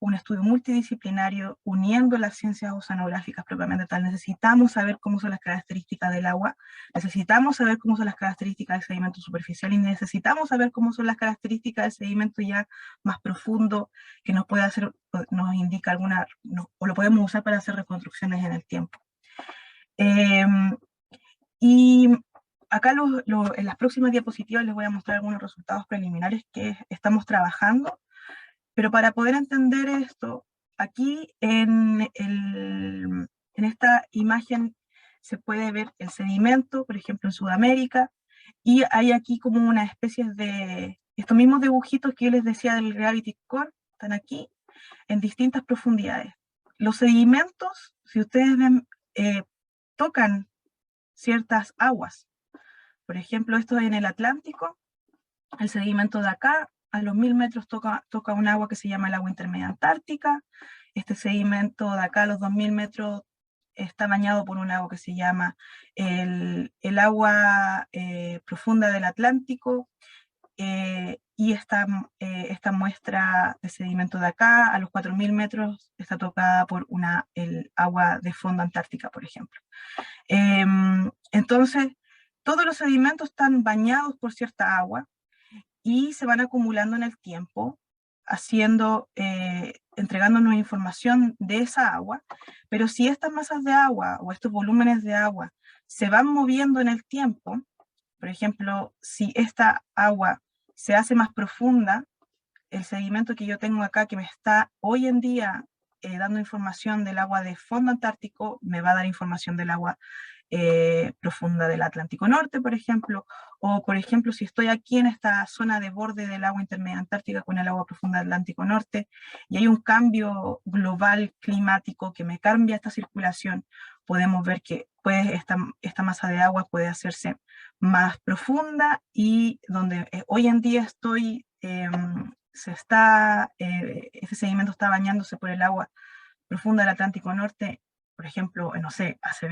un estudio multidisciplinario uniendo las ciencias oceanográficas propiamente tal. Necesitamos saber cómo son las características del agua, necesitamos saber cómo son las características del sedimento superficial, y necesitamos saber cómo son las características del sedimento ya más profundo, que nos puede hacer, nos indica o lo podemos usar para hacer reconstrucciones en el tiempo. Y acá en las próximas diapositivas les voy a mostrar algunos resultados preliminares que estamos trabajando. Pero para poder entender esto, aquí en esta imagen se puede ver el sedimento, por ejemplo en Sudamérica, y hay aquí como una especie de, estos mismos dibujitos que yo les decía del Gravity Core, están aquí, en distintas profundidades. Los sedimentos, si ustedes ven, tocan ciertas aguas. Por ejemplo, esto en el Atlántico, el sedimento de acá, a los 1000 metros toca un agua que se llama el agua intermedia antártica. Este sedimento de acá a los 2000 metros está bañado por un agua que se llama el agua profunda del Atlántico, y esta muestra de sedimento de acá a los 4000 metros está tocada por el agua de fondo antártica, por ejemplo. Entonces, todos los sedimentos están bañados por cierta agua, y se van acumulando en el tiempo, entregándonos información de esa agua. Pero si estas masas de agua o estos volúmenes de agua se van moviendo en el tiempo, por ejemplo, si esta agua se hace más profunda, el sedimento que yo tengo acá, que me está hoy en día dando información del agua de fondo antártico, me va a dar información del agua profunda del Atlántico Norte, por ejemplo, o por ejemplo, si estoy aquí en esta zona de borde del agua intermedia antártica con el agua profunda del Atlántico Norte, y hay un cambio global climático que me cambia esta circulación, podemos ver que esta masa de agua puede hacerse más profunda, y donde hoy en día estoy, este sedimento está bañándose por el agua profunda del Atlántico Norte, por ejemplo, no sé, hace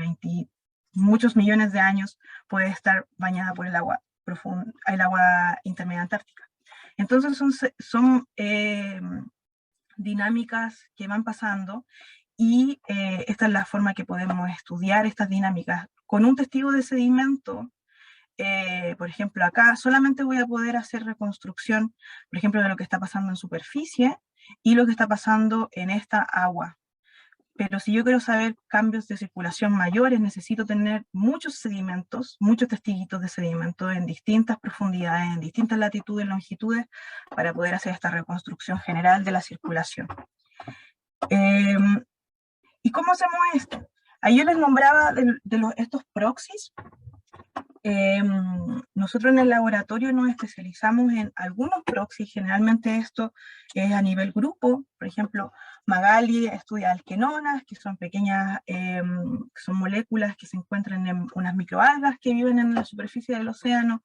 muchos millones de años, puede estar bañada por el agua profunda, el agua intermedia antártica. Entonces son dinámicas que van pasando, y esta es la forma que podemos estudiar estas dinámicas. Con un testigo de sedimento, por ejemplo acá, solamente voy a poder hacer reconstrucción, por ejemplo, de lo que está pasando en superficie y lo que está pasando en esta agua. Pero si yo quiero saber cambios de circulación mayores, necesito tener muchos sedimentos, muchos testiguitos de sedimento en distintas profundidades, en distintas latitudes, longitudes, para poder hacer esta reconstrucción general de la circulación. ¿Y cómo hacemos esto? Ahí yo les nombraba estos proxies. Nosotros en el laboratorio nos especializamos en algunos proxies, generalmente esto es a nivel grupo. Por ejemplo, Magali estudia alquenonas, que son pequeñas, son moléculas que se encuentran en unas microalgas que viven en la superficie del océano.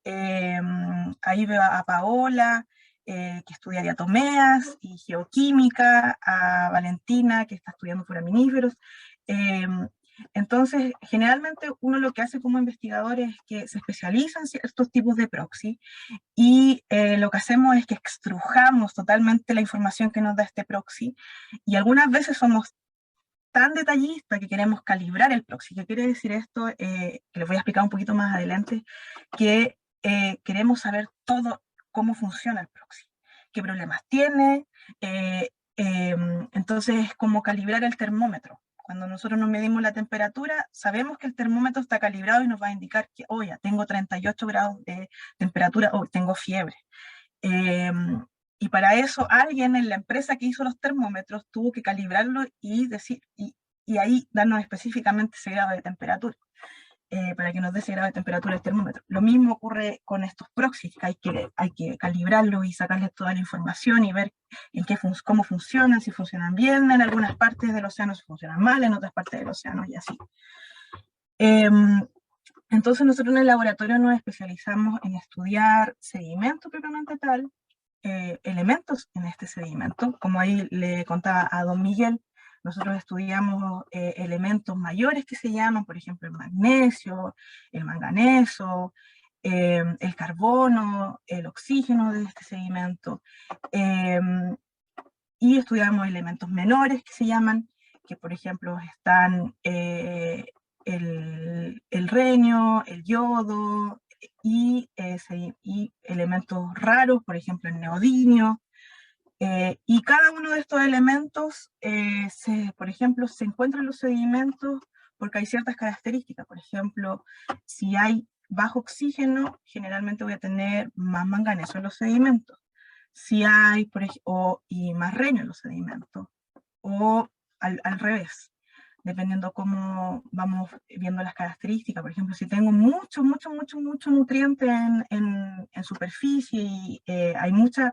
Ahí veo a Paola, que estudia diatomeas y geoquímica, a Valentina, que está estudiando foraminíferos. Entonces, generalmente uno lo que hace como investigador es que se especializa en ciertos tipos de proxy y lo que hacemos es que extrujamos totalmente la información que nos da este proxy, y algunas veces somos tan detallistas que queremos calibrar el proxy. ¿Qué quiere decir esto? Que les voy a explicar un poquito más adelante, que queremos saber todo cómo funciona el proxy, qué problemas tiene. Entonces es como calibrar el termómetro. Cuando nosotros nos medimos la temperatura, sabemos que el termómetro está calibrado y nos va a indicar que, oye, tengo 38 grados de temperatura, o tengo fiebre. Y para eso alguien en la empresa que hizo los termómetros tuvo que calibrarlo y decir, y ahí darnos específicamente ese grado de temperatura, para que nos dé ese grado de temperatura el termómetro. Lo mismo ocurre con estos proxies, que hay que calibrarlos y sacarles toda la información y ver cómo funcionan, si funcionan bien en algunas partes del océano, si funcionan mal en otras partes del océano, y así. Entonces nosotros en el laboratorio nos especializamos en estudiar sedimento propiamente tal, elementos en este sedimento. Como ahí le contaba a don Miguel, nosotros estudiamos elementos mayores que se llaman, por ejemplo, el magnesio, el manganeso, el carbono, el oxígeno de este sedimento, y estudiamos elementos menores que se llaman, que por ejemplo están el renio, el yodo, y elementos raros, por ejemplo el neodimio. Y cada uno de estos elementos, por ejemplo, se encuentra en los sedimentos porque hay ciertas características. Por ejemplo, si hay bajo oxígeno, generalmente voy a tener más manganeso en los sedimentos. Si hay, y más renio en los sedimentos, o al revés, dependiendo cómo vamos viendo las características. Por ejemplo, si tengo mucho nutriente en superficie y hay mucha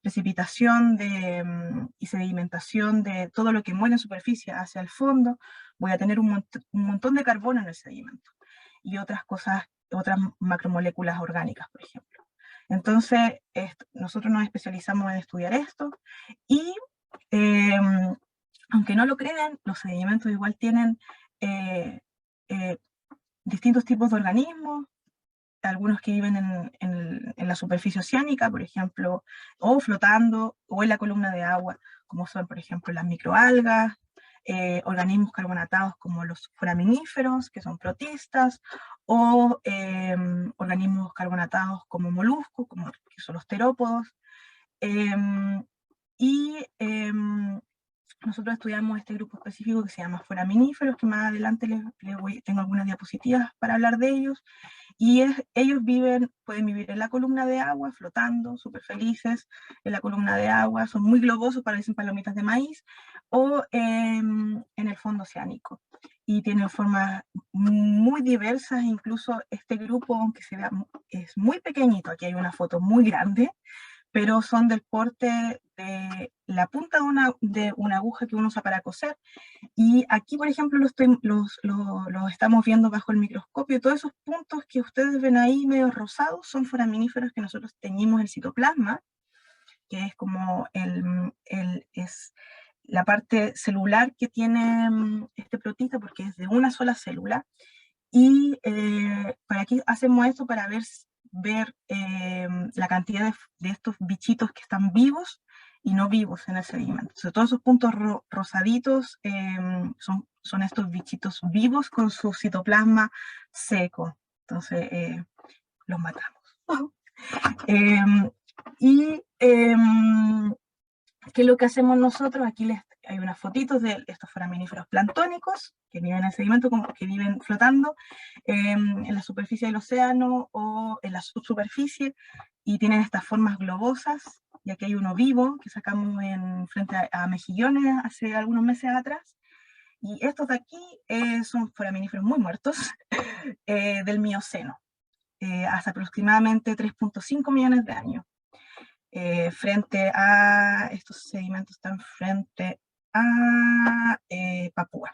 precipitación y sedimentación de todo lo que muere en superficie hacia el fondo, voy a tener un montón de carbono en el sedimento y otras cosas, otras macromoléculas orgánicas, por ejemplo. Entonces, nosotros nos especializamos en estudiar esto, y aunque no lo crean, los sedimentos igual tienen distintos tipos de organismos, algunos que viven en la superficie oceánica, por ejemplo, o flotando, o en la columna de agua, como son, por ejemplo, las microalgas, organismos carbonatados como los foraminíferos, que son protistas, o organismos carbonatados como moluscos, que son los terópodos. Nosotros estudiamos este grupo específico que se llama foraminíferos, que más adelante tengo algunas diapositivas para hablar de ellos. Y ellos pueden vivir en la columna de agua, flotando, súper felices en la columna de agua, son muy globosos, parecen palomitas de maíz, o en el fondo oceánico. Y tienen formas muy diversas, incluso este grupo, aunque se vea, es muy pequeñito, aquí hay una foto muy grande, pero son del porte de la punta de una aguja que uno usa para coser. Y aquí, por ejemplo, los estamos viendo bajo el microscopio. Todos esos puntos que ustedes ven ahí medio rosados son foraminíferos que nosotros teñimos el citoplasma, que es como es la parte celular que tiene este protista, porque es de una sola célula. Y para aquí hacemos esto para ver la cantidad de estos bichitos que están vivos y no vivos en el sedimento. Entonces, todos esos puntos rosaditos son estos bichitos vivos con su citoplasma seco. Entonces, los matamos. Y ¿qué es lo que hacemos nosotros? Aquí hay unas fotitos de estos foraminíferos planctónicos que viven en el sedimento, que viven flotando en la superficie del océano o en la subsuperficie, y tienen estas formas globosas. Y aquí hay uno vivo que sacamos frente a mejillones hace algunos meses atrás. Y estos de aquí son foraminíferos muy muertos del Mioceno, hace aproximadamente 3.5 millones de años. Frente a, estos sedimentos están frente a Papúa,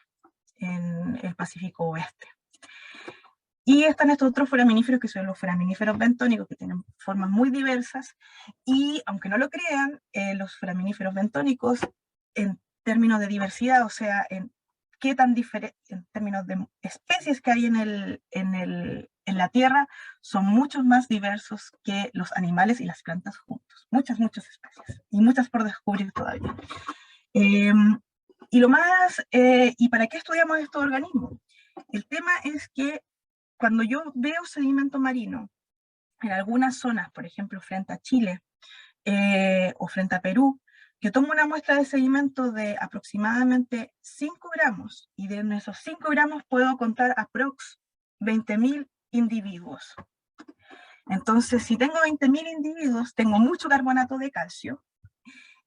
en el Pacífico Oeste. Y están estos otros foraminíferos que son los foraminíferos bentónicos, que tienen formas muy diversas, y aunque no lo crean, los foraminíferos bentónicos, en términos de diversidad, o sea, en qué tan en términos de especies que hay en la Tierra, son muchos más diversos que los animales y las plantas juntos. Muchas especies, y muchas por descubrir todavía. ¿Y para qué estudiamos estos organismos? El tema es que cuando yo veo sedimento marino en algunas zonas, por ejemplo, frente a Chile o frente a Perú, yo tomo una muestra de sedimento de aproximadamente 5 gramos, y de esos 5 gramos puedo contar aprox 20.000 individuos. Entonces, si tengo 20.000 individuos, tengo mucho carbonato de calcio,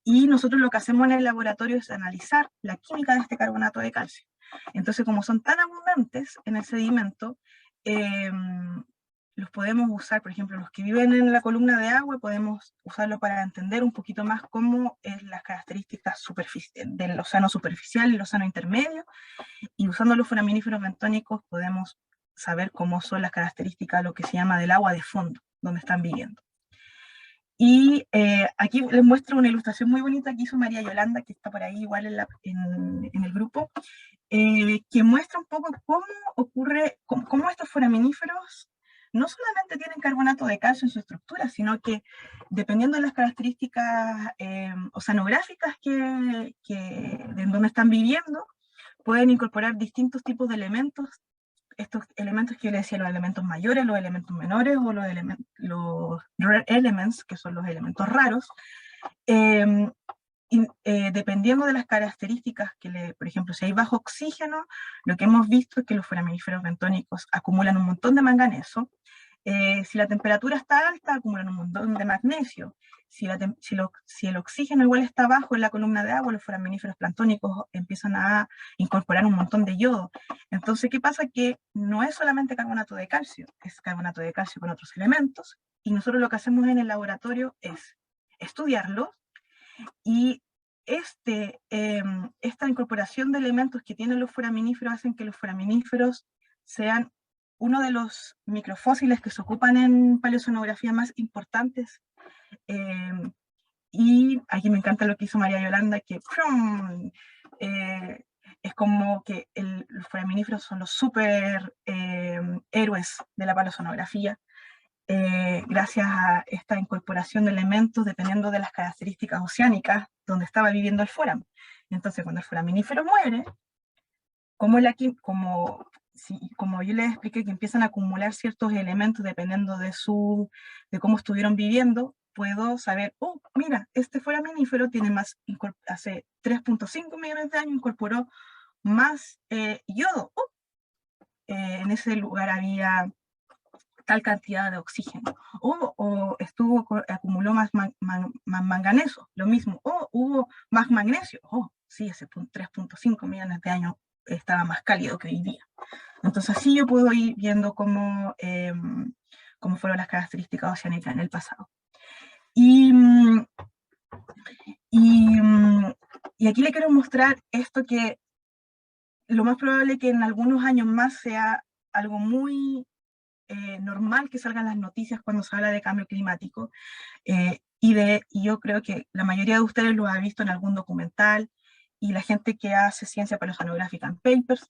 y nosotros lo que hacemos en el laboratorio es analizar la química de este carbonato de calcio. Entonces, como son tan abundantes en el sedimento, los podemos usar, por ejemplo, los que viven en la columna de agua, podemos usarlo para entender un poquito más cómo es las características del océano superficial y el océano intermedio, y usando los foraminíferos bentónicos podemos saber cómo son las características, lo que se llama del agua de fondo, donde están viviendo. Y aquí les muestro una ilustración muy bonita que hizo María Yolanda, que está por ahí igual en el grupo, que muestra un poco cómo ocurre, cómo estos foraminíferos no solamente tienen carbonato de calcio en su estructura, sino que dependiendo de las características oceanográficas de donde están viviendo, pueden incorporar distintos tipos de elementos. Estos elementos que yo les decía, los elementos mayores, los elementos menores, o los rare elements, que son los elementos raros, dependiendo de las características por ejemplo, si hay bajo oxígeno, lo que hemos visto es que los foraminíferos bentónicos acumulan un montón de manganeso. Si la temperatura está alta, acumulan un montón de magnesio. Si el oxígeno igual está bajo en la columna de agua, los foraminíferos planctónicos empiezan a incorporar un montón de yodo. Entonces, ¿qué pasa? Que no es solamente carbonato de calcio, es carbonato de calcio con otros elementos, y nosotros lo que hacemos en el laboratorio es estudiarlo, y esta incorporación de elementos que tienen los foraminíferos hacen que los foraminíferos sean uno de los microfósiles que se ocupan en paleoceanografía más importantes. Y aquí me encanta lo que hizo María Yolanda, que es como que los foraminíferos son los super héroes de la paleoceanografía, gracias a esta incorporación de elementos dependiendo de las características oceánicas donde estaba viviendo el foramo. Entonces, cuando el foraminífero muere, como yo les expliqué, que empiezan a acumular ciertos elementos dependiendo de cómo estuvieron viviendo, puedo saber, oh, mira, este foraminífero tiene hace 3.5 millones de años incorporó más yodo. En ese lugar había tal cantidad de oxígeno, o acumuló más manganeso, lo mismo, o hubo más magnesio, sí, hace 3.5 millones de años estaba más cálido que hoy día. Entonces así yo puedo ir viendo cómo fueron las características oceánicas en el pasado. Y aquí le quiero mostrar esto, que lo más probable es que en algunos años más sea algo muy normal que salgan las noticias cuando se habla de cambio climático, y yo creo que la mayoría de ustedes lo ha visto en algún documental, y la gente que hace ciencia paleoceanográfica en papers.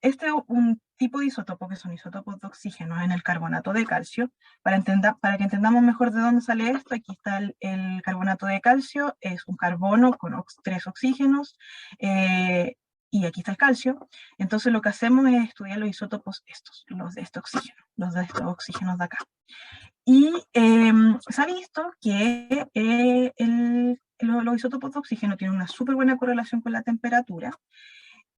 Este es un tipo de isótopo, que son isótopos de oxígeno en el carbonato de calcio. Para que entendamos mejor de dónde sale esto, aquí está el carbonato de calcio, es un carbono con 3 oxígenos, y aquí está el calcio. Entonces lo que hacemos es estudiar los isótopos los de estos oxígenos de acá. Y se ha visto que los isótopos de oxígeno tienen una súper buena correlación con la temperatura.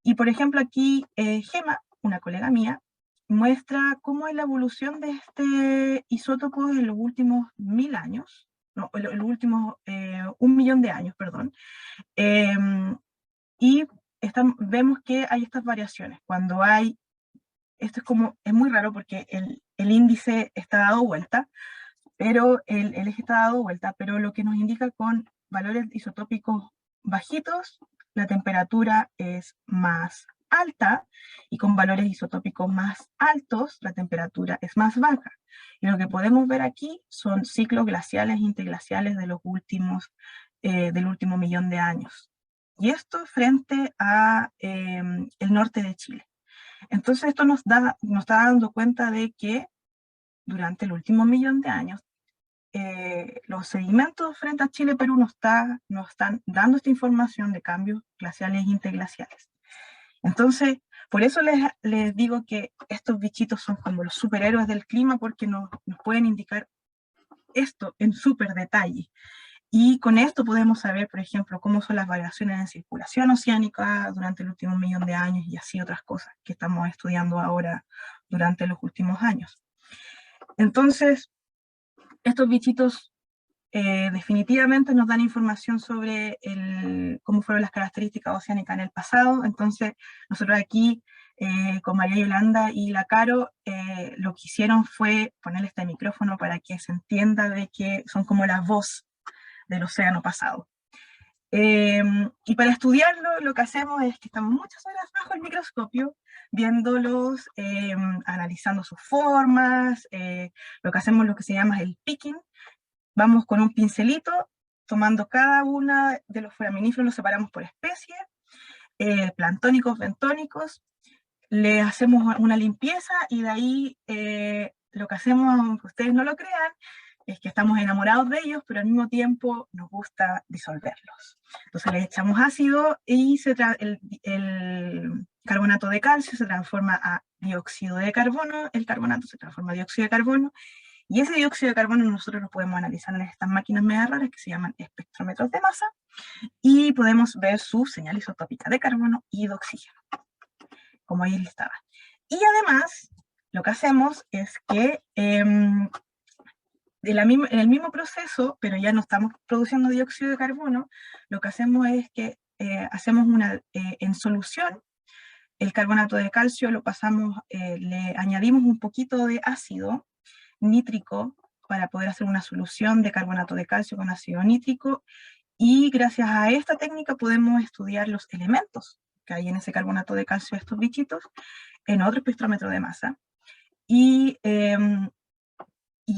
Y por ejemplo aquí Gema, una colega mía, muestra cómo es la evolución de este isótopo en los últimos 1000 años, no, en los últimos 1 millón de años, perdón. Y vemos que hay estas variaciones. Cuando hay, esto es muy raro porque el índice está dado vuelta, pero el eje está dado vuelta, pero lo que nos indica con valores isotópicos bajitos, la temperatura es más alta, y con valores isotópicos más altos, la temperatura es más baja. Y lo que podemos ver aquí son ciclos glaciales e interglaciales de del último millón de años. Y esto frente a el norte de Chile. Entonces esto nos está dando cuenta de que durante el último millón de años, los sedimentos frente a Chile y Perú nos están dando esta información de cambios glaciales e interglaciales. Entonces, por eso les digo que estos bichitos son como los superhéroes del clima, porque nos pueden indicar esto en súper detalle. Y con esto podemos saber, por ejemplo, cómo son las variaciones en circulación oceánica durante el último millón de años, y así otras cosas que estamos estudiando ahora durante los últimos años. Entonces, estos bichitos definitivamente nos dan información sobre cómo fueron las características oceánicas en el pasado. Entonces, nosotros aquí, con María Yolanda y la Caro, lo que hicieron fue ponerle este micrófono para que se entienda de que son como la voz del océano pasado. Y para estudiarlo, lo que hacemos es que estamos muchas horas bajo el microscopio, viéndolos, analizando sus formas. Lo que hacemos, lo que se llama el picking. Vamos con un pincelito, tomando cada uno de los foraminíferos, los separamos por especie, planctónicos, bentónicos, le hacemos una limpieza, y de ahí lo que hacemos, aunque ustedes no lo crean, es que estamos enamorados de ellos, pero al mismo tiempo nos gusta disolverlos. Entonces les echamos ácido, y el carbonato de calcio se transforma a dióxido de carbono, el carbonato se transforma a dióxido de carbono, y ese dióxido de carbono nosotros lo podemos analizar en estas máquinas media raras que se llaman espectrómetros de masa, y podemos ver su señal isotópica de carbono y de oxígeno, como ahí estaba. Y además, lo que hacemos es que en el mismo proceso, pero ya no estamos produciendo dióxido de carbono, lo que hacemos es que hacemos en solución, el carbonato de calcio lo pasamos, le añadimos un poquito de ácido nítrico para poder hacer una solución de carbonato de calcio con ácido nítrico, y gracias a esta técnica podemos estudiar los elementos que hay en ese carbonato de calcio, estos bichitos, en otro espectrómetro de masa, y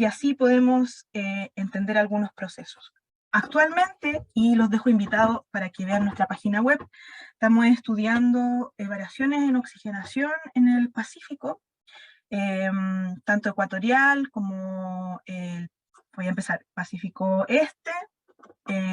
así podemos entender algunos procesos. Actualmente, y los dejo invitados para que vean nuestra página web, estamos estudiando variaciones en oxigenación en el Pacífico, tanto ecuatorial como, voy a empezar, Pacífico Este,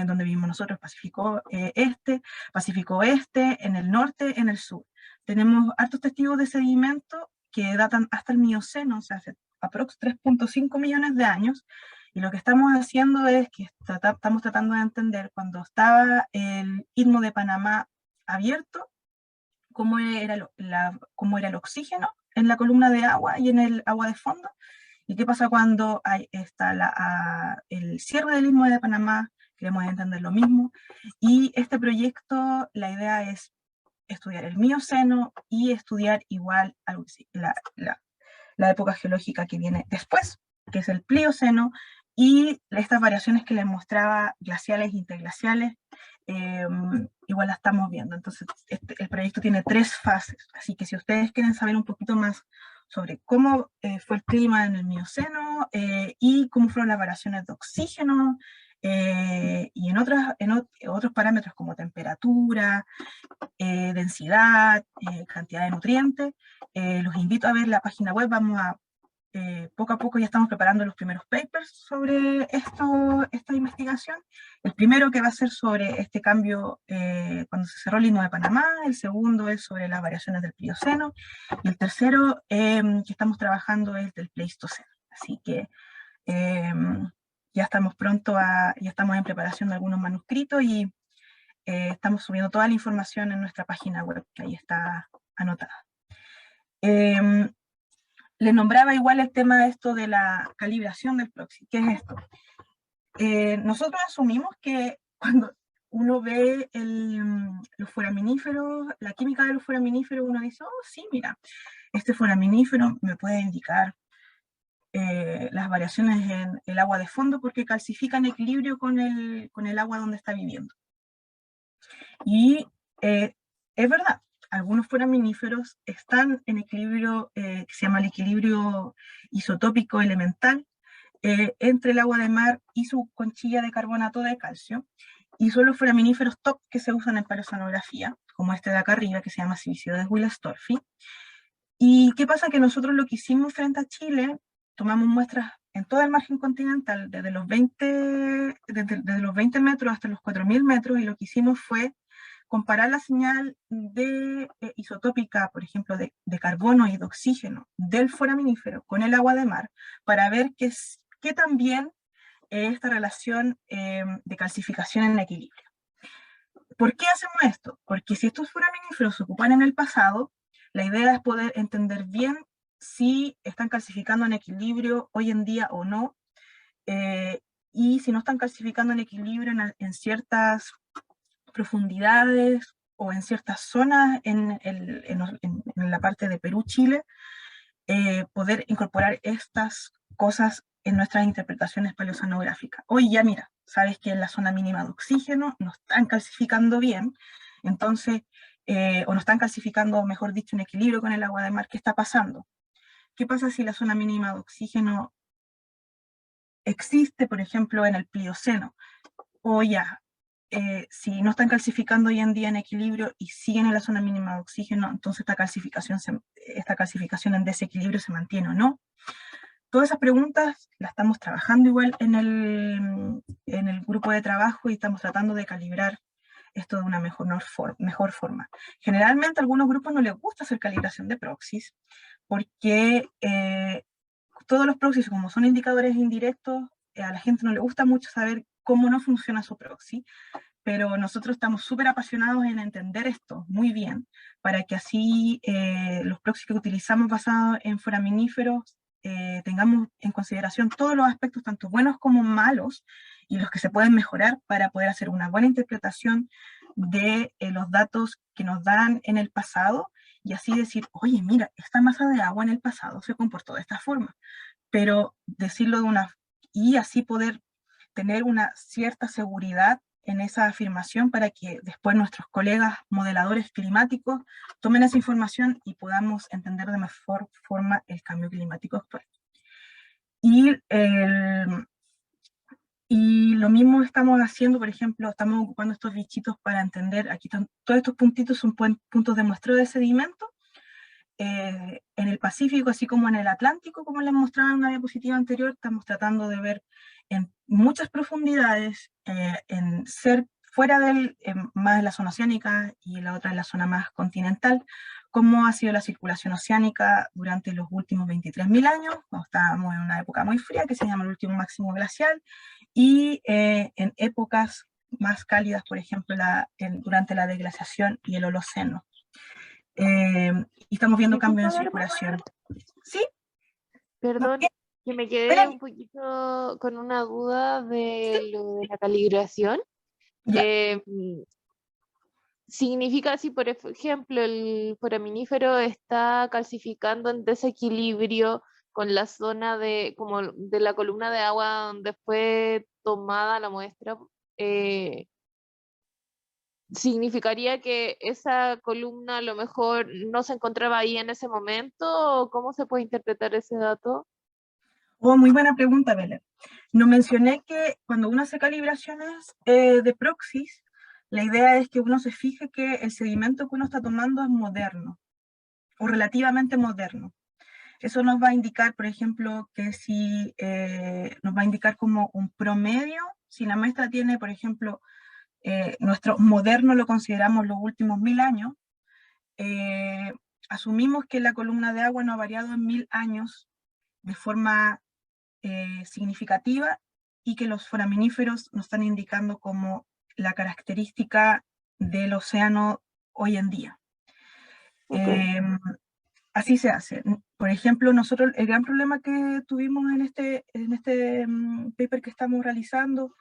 donde vivimos nosotros, Pacífico Este, Pacífico Oeste, en el norte, en el sur. Tenemos hartos testigos de sedimento que datan hasta el Mioceno, o sea, hace aprox 3.5 millones de años, y lo que estamos haciendo es que estamos tratando de entender cuando estaba el Istmo de Panamá abierto, cómo era el oxígeno en la columna de agua y en el agua de fondo, y qué pasa cuando está el cierre del Istmo de Panamá. Queremos entender lo mismo, y este proyecto, la idea es estudiar el Mioceno y estudiar igual la época geológica que viene después, que es el Plioceno, y estas variaciones que les mostraba, glaciales e interglaciales, igual la estamos viendo. Entonces, el proyecto tiene 3 fases, así que si ustedes quieren saber un poquito más sobre cómo fue el clima en el Mioceno, y cómo fueron las variaciones de oxígeno, y en otros parámetros como temperatura, densidad, cantidad de nutrientes, los invito a ver la página web. Poco a poco ya estamos preparando los primeros papers sobre esta investigación. El primero, que va a ser sobre este cambio cuando se cerró el Istmo de Panamá; el segundo es sobre las variaciones del Plioceno; y el tercero que estamos trabajando es del Pleistoceno. Así que ya estamos ya estamos en preparación de algunos manuscritos, y estamos subiendo toda la información en nuestra página web, que ahí está anotada. Les nombraba igual el tema de esto de la calibración del proxy. ¿Qué es esto? Nosotros asumimos que uno ve los foraminíferos, la química de los foraminíferos, uno dice, oh, sí, mira, este foraminífero me puede indicar las variaciones en el agua de fondo porque calcifica en equilibrio con el agua donde está viviendo. Y es verdad, algunos foraminíferos están en equilibrio que se llama el equilibrio isotópico elemental entre el agua de mar y su conchilla de carbonato de calcio, y son los foraminíferos top que se usan en paleoceanografía, como este de acá arriba, que se llama Silicides willistorfi. ¿Y qué pasa? Que nosotros lo que hicimos frente a Chile, tomamos muestras en todo el margen continental, desde los 20 metros hasta los 4000 metros, y lo que hicimos fue comparar la señal de isotópica, por ejemplo, de carbono y de oxígeno del foraminífero con el agua de mar, para ver qué también esta relación de calcificación en equilibrio. ¿Por qué hacemos esto? Porque si estos foraminíferos se ocupan en el pasado, la idea es poder entender bien si están calcificando en equilibrio hoy en día o no, y si no están calcificando en equilibrio en ciertas profundidades o en ciertas zonas en la parte de Perú, Chile, poder incorporar estas cosas en nuestras interpretaciones paleoceanográficas. Hoy ya mira, sabes que en la zona mínima de oxígeno no están calcificando bien, entonces, o no están calcificando, mejor dicho, en equilibrio con el agua de mar. ¿Qué está pasando? ¿Qué pasa si la zona mínima de oxígeno existe, por ejemplo, en el Plioceno? O ya, si no están calcificando hoy en día en equilibrio y siguen en la zona mínima de oxígeno, entonces esta calcificación en desequilibrio se mantiene o no. Todas esas preguntas las estamos trabajando igual en el grupo de trabajo y estamos tratando de calibrar esto de una mejor forma. Generalmente a algunos grupos no les gusta hacer calibración de proxies porque todos los proxies, como son indicadores indirectos, a la gente no le gusta mucho saber cómo no funciona su proxy, pero nosotros estamos súper apasionados en entender esto muy bien, para que así los proxies que utilizamos basados en foraminíferos tengamos en consideración todos los aspectos, tanto buenos como malos, y los que se pueden mejorar para poder hacer una buena interpretación de los datos que nos dan en el pasado, y así decir, oye, mira, esta masa de agua en el pasado se comportó de esta forma, pero decirlo y así poder tener una cierta seguridad en esa afirmación para que después nuestros colegas modeladores climáticos tomen esa información y podamos entender de mejor forma el cambio climático actual. Y lo mismo estamos haciendo, por ejemplo, estamos ocupando estos bichitos para entender, aquí están, todos estos puntitos son puntos de muestreo de sedimento, en el Pacífico, así como en el Atlántico, como les mostraba en una diapositiva anterior, estamos tratando de ver en muchas profundidades, fuera más en la zona oceánica y la otra en la zona más continental, cómo ha sido la circulación oceánica durante los últimos 23.000 años, cuando estábamos en una época muy fría, que se llama el último máximo glacial, y en épocas más cálidas, por ejemplo, durante la deglaciación y el Holoceno. Y estamos viendo cambios en circulación. ¿Sí? Perdón, que me quedé un poquito con una duda de lo de la calibración. Significa si, por ejemplo, el foraminífero está calcificando en desequilibrio con la zona como de la columna de agua donde fue tomada la muestra, ¿significaría que esa columna a lo mejor no se encontraba ahí en ese momento? ¿O cómo se puede interpretar ese dato? Oh, muy buena pregunta, Belén. No mencioné que cuando uno hace calibraciones de proxies, la idea es que uno se fije que el sedimento que uno está tomando es moderno, o relativamente moderno. Eso nos va a indicar, por ejemplo, que si nos va a indicar como un promedio, si la muestra tiene, por ejemplo, nuestro moderno lo consideramos los últimos 1000 años, asumimos que la columna de agua no ha variado en 1000 años de forma significativa y que los foraminíferos nos están indicando como la característica del océano hoy en día. Okay. así se hace. Por ejemplo, nosotros el gran problema que tuvimos en este paper que estamos realizando,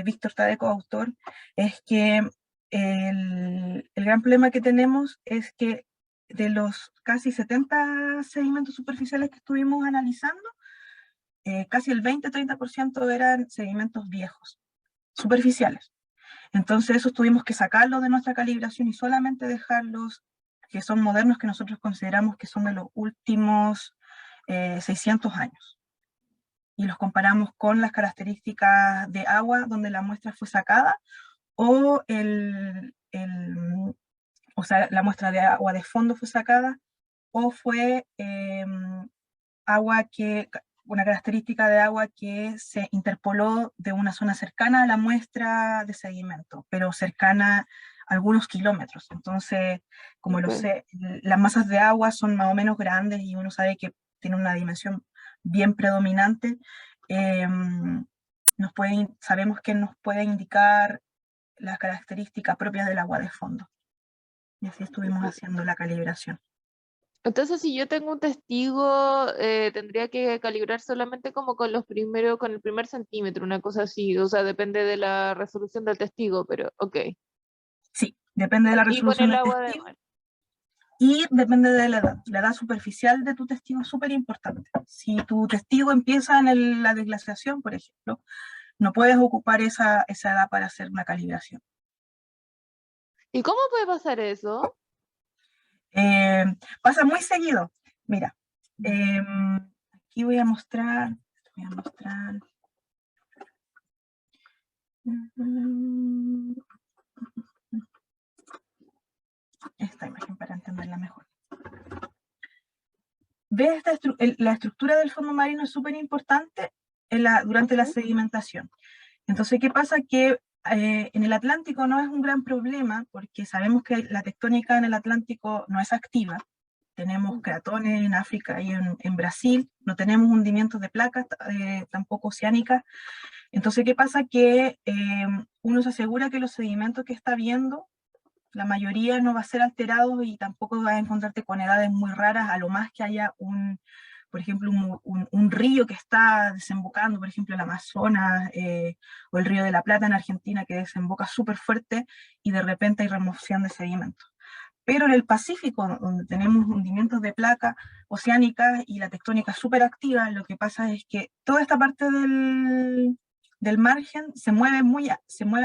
Víctor Tadeco, autor, es que el gran problema que tenemos es que de los casi 70 sedimentos superficiales que estuvimos analizando, casi el 20-30% eran sedimentos viejos, superficiales. Entonces esos tuvimos que sacarlos de nuestra calibración y solamente dejarlos que son modernos, que nosotros consideramos que son de los últimos 600 años. Y los comparamos con las características de agua donde la muestra fue sacada, o o sea, la muestra de agua de fondo fue sacada, o fue una característica de agua que se interpoló de una zona cercana a la muestra de sedimento, pero cercana a algunos kilómetros. Entonces, como las masas de agua son más o menos grandes y uno sabe que tiene una dimensión bien predominante, sabemos que nos puede indicar las características propias del agua de fondo. Y así estuvimos haciendo la calibración. Entonces, si yo tengo un testigo, tendría que calibrar solamente como con con el primer centímetro, una cosa así. O sea, depende de la resolución del testigo, pero ok. Sí, depende de la Y con resolución el del agua de testigo. mar. Y depende de la edad. La edad superficial de tu testigo es súper importante. Si tu testigo empieza en la desglaciación, por ejemplo, no puedes ocupar esa edad para hacer una calibración. ¿Y cómo puede pasar eso? Pasa muy seguido. Mira, aquí voy a mostrar. Esta imagen para entenderla mejor. ¿Ves la estructura del fondo marino es súper importante durante la sedimentación? Entonces, ¿qué pasa? Que en el Atlántico no es un gran problema, porque sabemos que la tectónica en el Atlántico no es activa. Tenemos cratones en África y en Brasil, no tenemos hundimientos de placas, tampoco oceánicas. Entonces, ¿qué pasa? Que uno se asegura que los sedimentos que está viendo, la mayoría no va a ser alterado y tampoco vas a encontrarte con edades muy raras, a lo más que haya por ejemplo, un río que está desembocando, por ejemplo, el Amazonas o el Río de la Plata en Argentina, que desemboca súper fuerte y de repente hay remoción de sedimentos. Pero en el Pacífico, donde tenemos hundimientos de placa oceánicas y la tectónica súper activa, lo que pasa es que toda esta parte del margen se mueve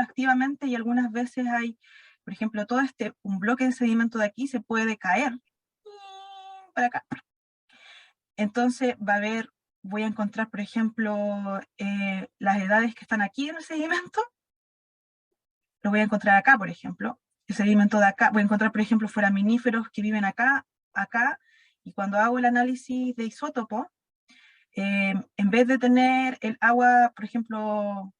activamente y algunas veces hay, por ejemplo, un bloque de sedimento de aquí se puede caer para acá. Entonces voy a encontrar, por ejemplo, las edades que están aquí en el sedimento, lo voy a encontrar acá, por ejemplo, el sedimento de acá, voy a encontrar, por ejemplo, foraminíferos que viven acá, y cuando hago el análisis de isótopo, en vez de tener el agua, por ejemplo,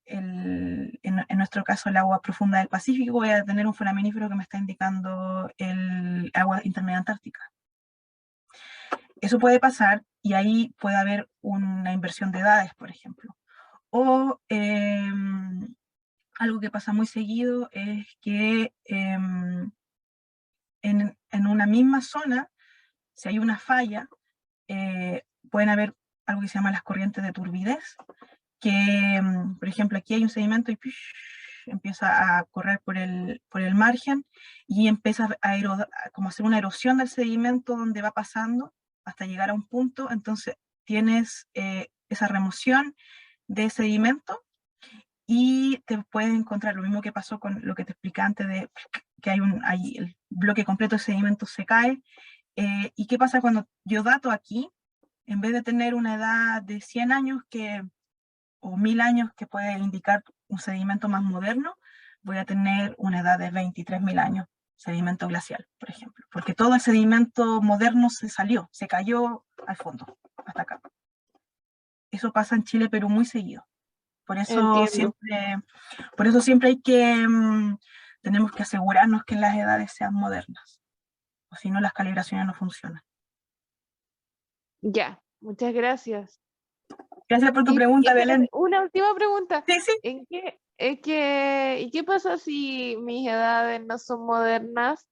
en nuestro caso el agua profunda del Pacífico, voy a tener un foraminífero que me está indicando el agua intermedia antártica. Eso puede pasar y ahí puede haber una inversión de edades, por ejemplo. O algo que pasa muy seguido es que en una misma zona, si hay una falla, pueden haber algo que se llama las corrientes de turbidez, que, por ejemplo, aquí hay un sedimento y empieza a correr por el margen y empieza como a hacer una erosión del sedimento donde va pasando hasta llegar a un punto, entonces tienes esa remoción de sedimento y te puedes encontrar lo mismo que pasó con lo que te expliqué antes de que el bloque completo de sedimento se cae. ¿Y qué pasa cuando yo dato aquí? En vez de tener una edad de 100 años o 1000 años que puede indicar un sedimento más moderno, voy a tener una edad de 23.000 años, sedimento glacial, por ejemplo, porque todo el sedimento moderno se cayó al fondo, hasta acá. Eso pasa en Chile, pero muy seguido. Por eso siempre tenemos que asegurarnos que las edades sean modernas, o si no las calibraciones no funcionan. Ya, muchas gracias. Gracias por tu pregunta, Belén. Una última pregunta. Sí. Es que, ¿y qué pasa si mis edades no son modernas?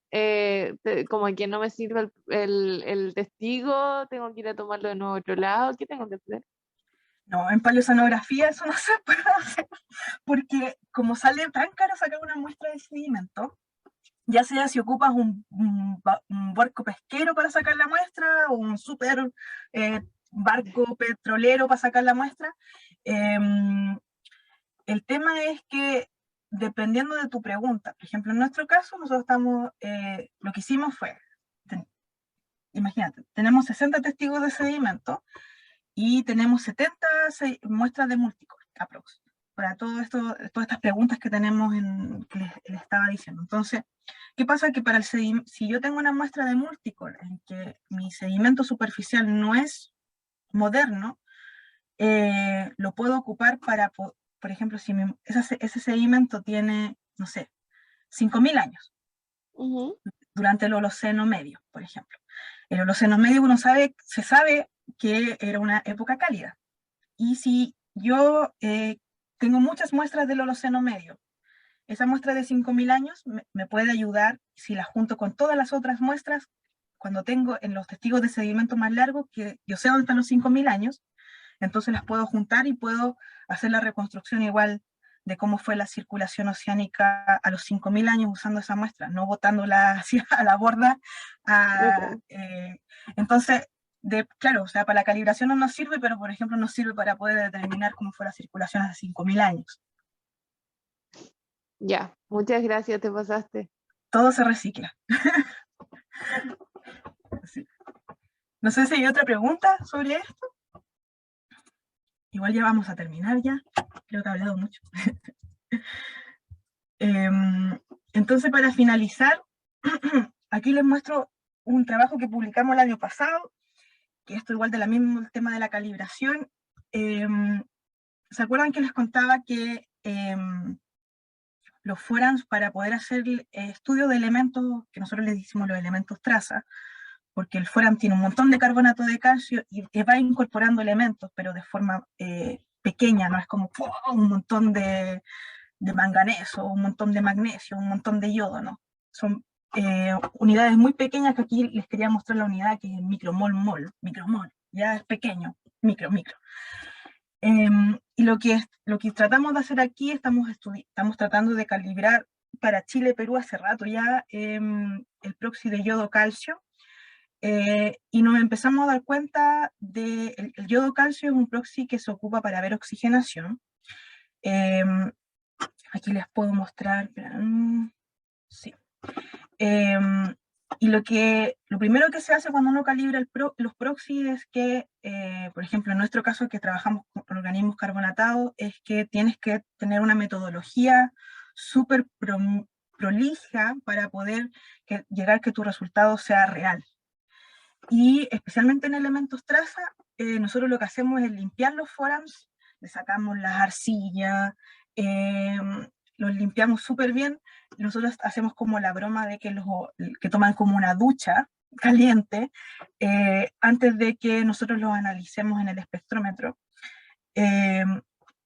Como que no me sirve el testigo, tengo que ir a tomarlo de nuevo a otro lado, ¿qué tengo que hacer? No, en paleosanografía eso no se puede hacer, porque como sale tan caro sacar una muestra de sedimento, ya sea si ocupas un barco pesquero para sacar la muestra o un super barco petrolero para sacar la muestra, el tema es que dependiendo de tu pregunta, por ejemplo, en nuestro caso, nosotros lo que hicimos fue, imagínate, tenemos 60 testigos de sedimento y tenemos 70 muestras de multicore, aprox, para todo esto, todas estas preguntas que tenemos que les estaba diciendo. Entonces, ¿qué pasa? Que para si yo tengo una muestra de multicore en que mi sedimento superficial no es moderno, lo puedo ocupar para, por ejemplo, si ese sedimento tiene, no sé, 5.000 años, Ujú. durante el Holoceno medio, por ejemplo. El Holoceno medio se sabe que era una época cálida. Y si yo tengo muchas muestras del Holoceno medio, esa muestra de 5.000 años me puede ayudar, si la junto con todas las otras muestras, cuando tengo en los testigos de sedimento más largos, que yo sé dónde están los 5.000 años, entonces las puedo juntar y puedo hacer la reconstrucción igual de cómo fue la circulación oceánica a los 5.000 años usando esa muestra, no botándola hacia a la borda. Entonces, claro, o sea, para la calibración no nos sirve, pero por ejemplo nos sirve para poder determinar cómo fue la circulación hace 5.000 años. Ya, muchas gracias, te pasaste. Todo se recicla. Sí. No sé si hay otra pregunta sobre esto. Igual ya vamos a terminar ya. Creo que he hablado mucho. Entonces, para finalizar, aquí les muestro un trabajo que publicamos el año pasado, que esto igual de la misma, el tema de la calibración. ¿Se acuerdan que les contaba que los forams, para poder hacer estudio de elementos, que nosotros les decimos los elementos traza, porque el foram tiene un montón de carbonato de calcio y va incorporando elementos, pero de forma pequeña, no es como un montón de manganeso, un montón de magnesio, un montón de yodo, ¿no? Son unidades muy pequeñas, que aquí les quería mostrar la unidad que es micromol, micromol, ya es pequeño, micro. Y lo que tratamos de hacer aquí, estamos tratando de calibrar para Chile y Perú hace rato ya el proxy de yodo-calcio, y nos empezamos a dar cuenta de el yodo-calcio es un proxy que se ocupa para ver oxigenación. Aquí les puedo mostrar, sí. Y lo primero que se hace cuando uno calibra los proxies es que, por ejemplo, en nuestro caso que trabajamos con organismos carbonatados, es que tienes que tener una metodología súper prolija para poder llegar a que tu resultado sea real. Y especialmente en elementos traza, nosotros lo que hacemos es limpiar los forams, le sacamos las arcillas, los limpiamos súper bien. Nosotros hacemos como la broma de que toman como una ducha caliente antes de que nosotros los analicemos en el espectrómetro.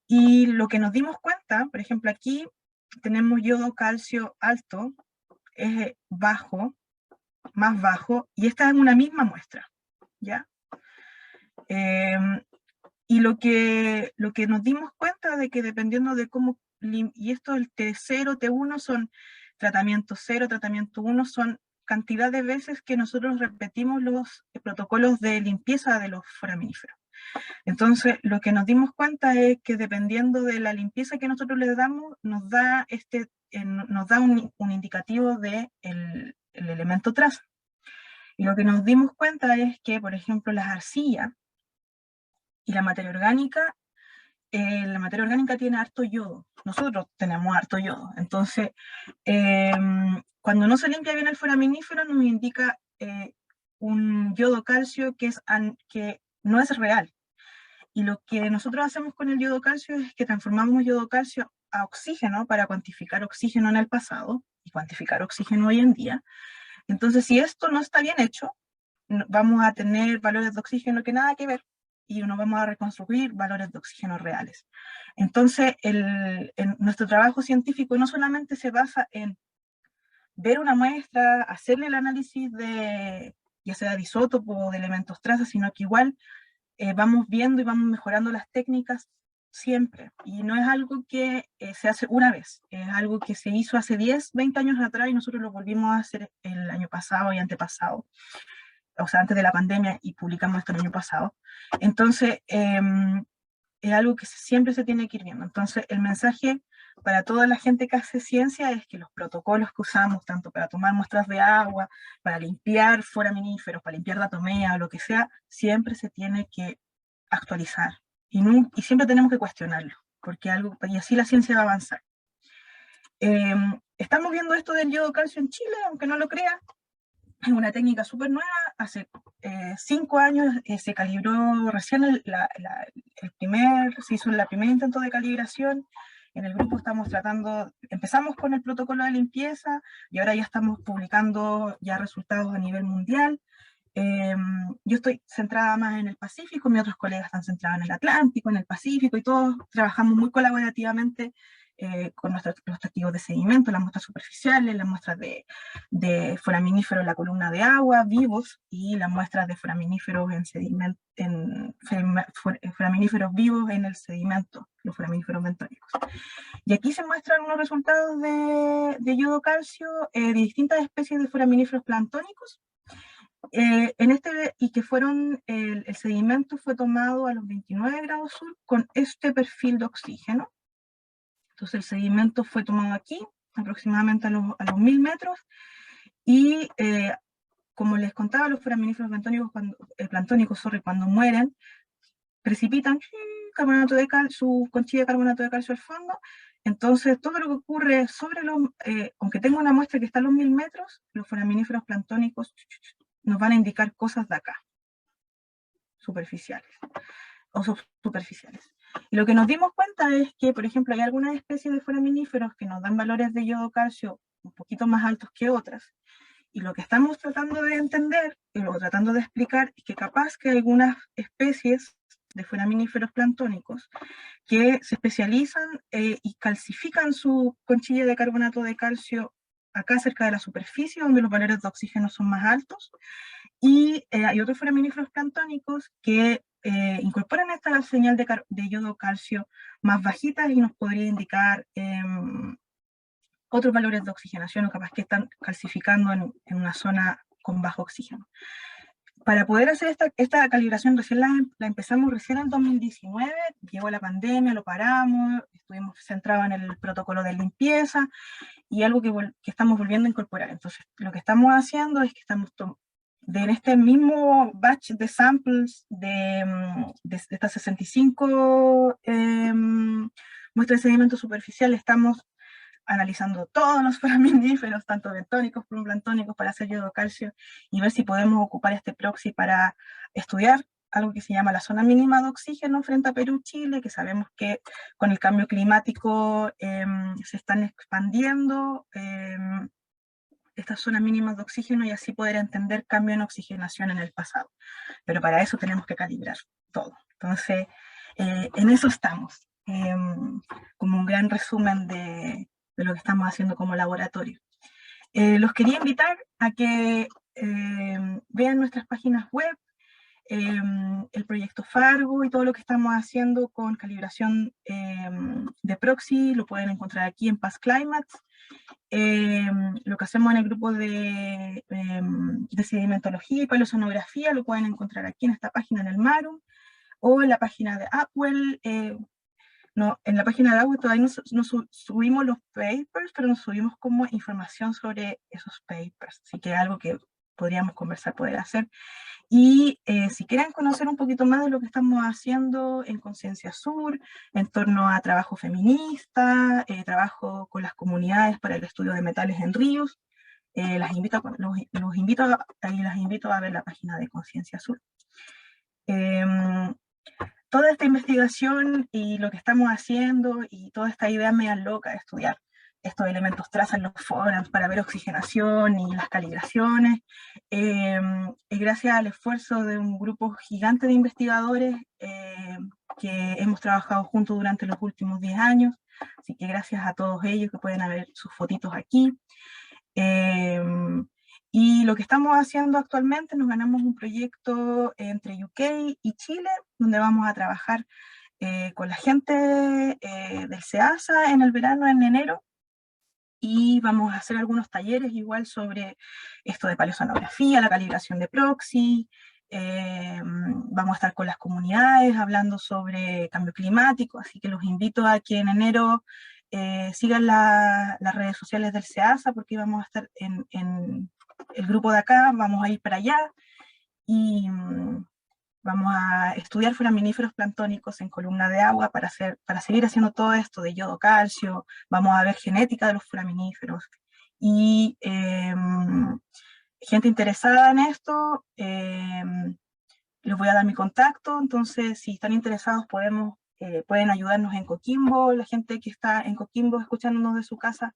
Y lo que nos dimos cuenta, por ejemplo, aquí tenemos yodo calcio alto, es bajo, más bajo, y esta es una misma muestra, ¿ya? Y lo que nos dimos cuenta de que dependiendo de cómo, y esto el T0, T1 son tratamiento 0, tratamiento 1, son cantidad de veces que nosotros repetimos los protocolos de limpieza de los foraminíferos. Entonces, lo que nos dimos cuenta es que dependiendo de la limpieza que nosotros les damos, nos da un indicativo de el elemento traza. Y lo que nos dimos cuenta es que, por ejemplo, las arcillas y la materia orgánica tiene harto yodo. Nosotros tenemos harto yodo. Entonces, cuando no se limpia bien el foraminífero, nos indica un yodo calcio que no es real. Y lo que nosotros hacemos con el yodo calcio es que transformamos yodo calcio a oxígeno para cuantificar oxígeno en el pasado y cuantificar oxígeno hoy en día. Entonces, si esto no está bien hecho, vamos a tener valores de oxígeno que nada que ver y nos vamos a reconstruir valores de oxígeno reales. Entonces, nuestro trabajo científico no solamente se basa en ver una muestra, hacerle el análisis ya sea de isótopos o de elementos traza, sino que igual vamos viendo y vamos mejorando las técnicas siempre. Y no es algo que se hace una vez, es algo que se hizo hace 10, 20 años atrás y nosotros lo volvimos a hacer el año pasado y antepasado, o sea, antes de la pandemia, y publicamos esto el año pasado. Entonces, es algo que siempre se tiene que ir viendo. Entonces, el mensaje para toda la gente que hace ciencia es que los protocolos que usamos, tanto para tomar muestras de agua, para limpiar foraminíferos, para limpiar datomea o lo que sea, siempre se tiene que actualizar. Y siempre tenemos que cuestionarlo, porque y así la ciencia va a avanzar. Estamos viendo esto del yodo calcio en Chile, aunque no lo crean. Es una técnica súper nueva. Hace 5 años se calibró recién se hizo el primer intento de calibración. En el grupo empezamos con el protocolo de limpieza y ahora ya estamos publicando ya resultados a nivel mundial. Yo estoy centrada más en el Pacífico, mis otros colegas están centrados en el Atlántico, en el Pacífico, y todos trabajamos muy colaborativamente con los testigos de sedimento, las muestras superficiales, las muestras de foraminíferos en la columna de agua, vivos, y las muestras de foraminíferos foraminíferos vivos en el sedimento, los foraminíferos bentónicos. Y aquí se muestran unos resultados de yodo calcio de distintas especies de foraminíferos planctónicos. Y que el sedimento fue tomado a los 29 grados sur con este perfil de oxígeno. Entonces el sedimento fue tomado aquí, aproximadamente a los 1000 metros, y como les contaba, los foraminíferos planctónicos, cuando mueren, precipitan su conchilla de carbonato de calcio al fondo. Entonces todo lo que ocurre aunque tenga una muestra que está a los 1000 metros, los foraminíferos planctónicos nos van a indicar cosas de acá, superficiales o subsuperficiales. Y lo que nos dimos cuenta es que, por ejemplo, hay algunas especies de foraminíferos que nos dan valores de yodo calcio un poquito más altos que otras. Y lo que estamos tratando de entender, o tratando de explicar, es que capaz que hay algunas especies de foraminíferos planctónicos que se especializan y calcifican su conchilla de carbonato de calcio acá cerca de la superficie, donde los valores de oxígeno son más altos, y hay otros foraminíferos planctónicos que incorporan esta señal de yodo calcio más bajitas y nos podría indicar otros valores de oxigenación, o capaz que están calcificando en una zona con bajo oxígeno. Para poder hacer esta calibración la empezamos recién en 2019, llegó la pandemia, lo paramos, estuvimos centrados en el protocolo de limpieza, y algo que estamos volviendo a incorporar. Entonces, lo que estamos haciendo es que estamos en este mismo batch de samples de estas 65 muestras de sedimento superficial, estamos analizando todos los foraminíferos, tanto bentónicos como planctónicos, para hacer yodo calcio y ver si podemos ocupar este proxy para estudiar algo que se llama la zona mínima de oxígeno frente a Perú, Chile, que sabemos que con el cambio climático se están expandiendo estas zonas mínimas de oxígeno, y así poder entender cambio en oxigenación en el pasado. Pero para eso tenemos que calibrar todo. Entonces, en eso estamos, como un gran resumen de lo que estamos haciendo como laboratorio. Los quería invitar a que vean nuestras páginas web, el proyecto Fargo y todo lo que estamos haciendo con calibración de proxy, lo pueden encontrar aquí en Past Climates. Lo que hacemos en el grupo de sedimentología y paleoceanografía lo pueden encontrar aquí en esta página, en el Marum, o en la página de Upwell. No, en la página de Upwell todavía no subimos los papers, pero nos subimos como información sobre esos papers, así que es algo que podríamos conversar, poder hacer. Y si quieren conocer un poquito más de lo que estamos haciendo en Conciencia Sur, en torno a trabajo feminista, trabajo con las comunidades para el estudio de metales en ríos, los invito a ver la página de Conciencia Sur. Toda esta investigación y lo que estamos haciendo y toda esta idea media loca de estudiar estos elementos trazan los forams para ver oxigenación y las calibraciones. Gracias al esfuerzo de un grupo gigante de investigadores que hemos trabajado juntos durante los últimos 10 años, así que gracias a todos ellos que pueden ver sus fotitos aquí. Y lo que estamos haciendo actualmente, nos ganamos un proyecto entre UK y Chile, donde vamos a trabajar con la gente del SEASA en el verano, en enero, y vamos a hacer algunos talleres igual sobre esto de paleoceanografía, la calibración de proxy. Vamos a estar con las comunidades hablando sobre cambio climático, así que los invito a que en enero sigan las redes sociales del SEASA, porque vamos a estar en el grupo de acá, vamos a ir para allá, y vamos a estudiar foraminíferos planctónicos en columna de agua para seguir haciendo todo esto de yodo, calcio. Vamos a ver genética de los foraminíferos. Y gente interesada en esto, les voy a dar mi contacto, entonces si están interesados pueden ayudarnos en Coquimbo, la gente que está en Coquimbo escuchándonos de su casa,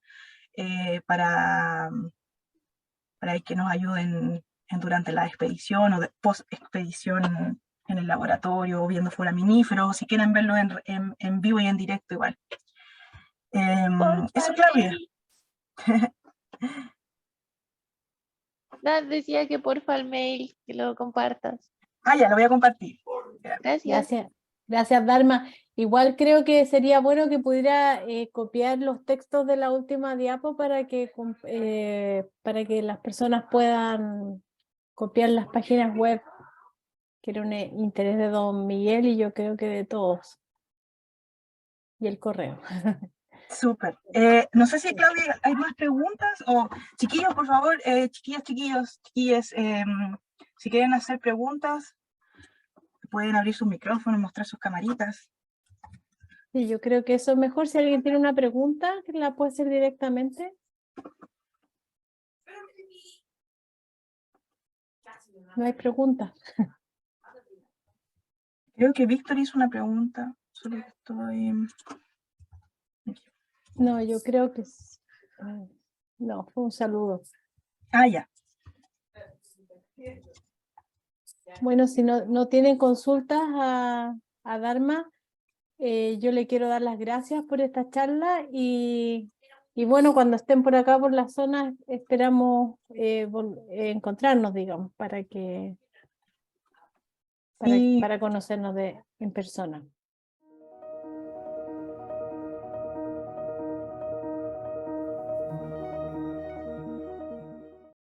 para que nos ayuden durante la expedición o post-expedición en el laboratorio, o viendo foraminíferos, si quieren verlo en vivo y en directo igual. Eso, Claudia. Decía que porfa el mail, que lo compartas. Ya, lo voy a compartir. Gracias. Gracias, Dharma. Igual creo que sería bueno que pudiera copiar los textos de la última diapo para que las personas puedan copiar las páginas web, que era un interés de don Miguel y yo creo que de todos. Y el correo. Súper. No sé si, Claudia, hay más preguntas, o chiquillos, por favor, chiquillas, si quieren hacer preguntas, pueden abrir sus micrófonos, mostrar sus camaritas. Sí, yo creo que eso es mejor. Si alguien tiene una pregunta, que la puede hacer directamente. No hay preguntas. Creo que Víctor hizo una pregunta. Solo estoy... No, yo creo que no, fue un saludo. Ya. Bueno, si no tienen consultas a Dharma, yo le quiero dar las gracias por esta charla y bueno, cuando estén por acá por la zona, esperamos encontrarnos, digamos, para conocernos en persona.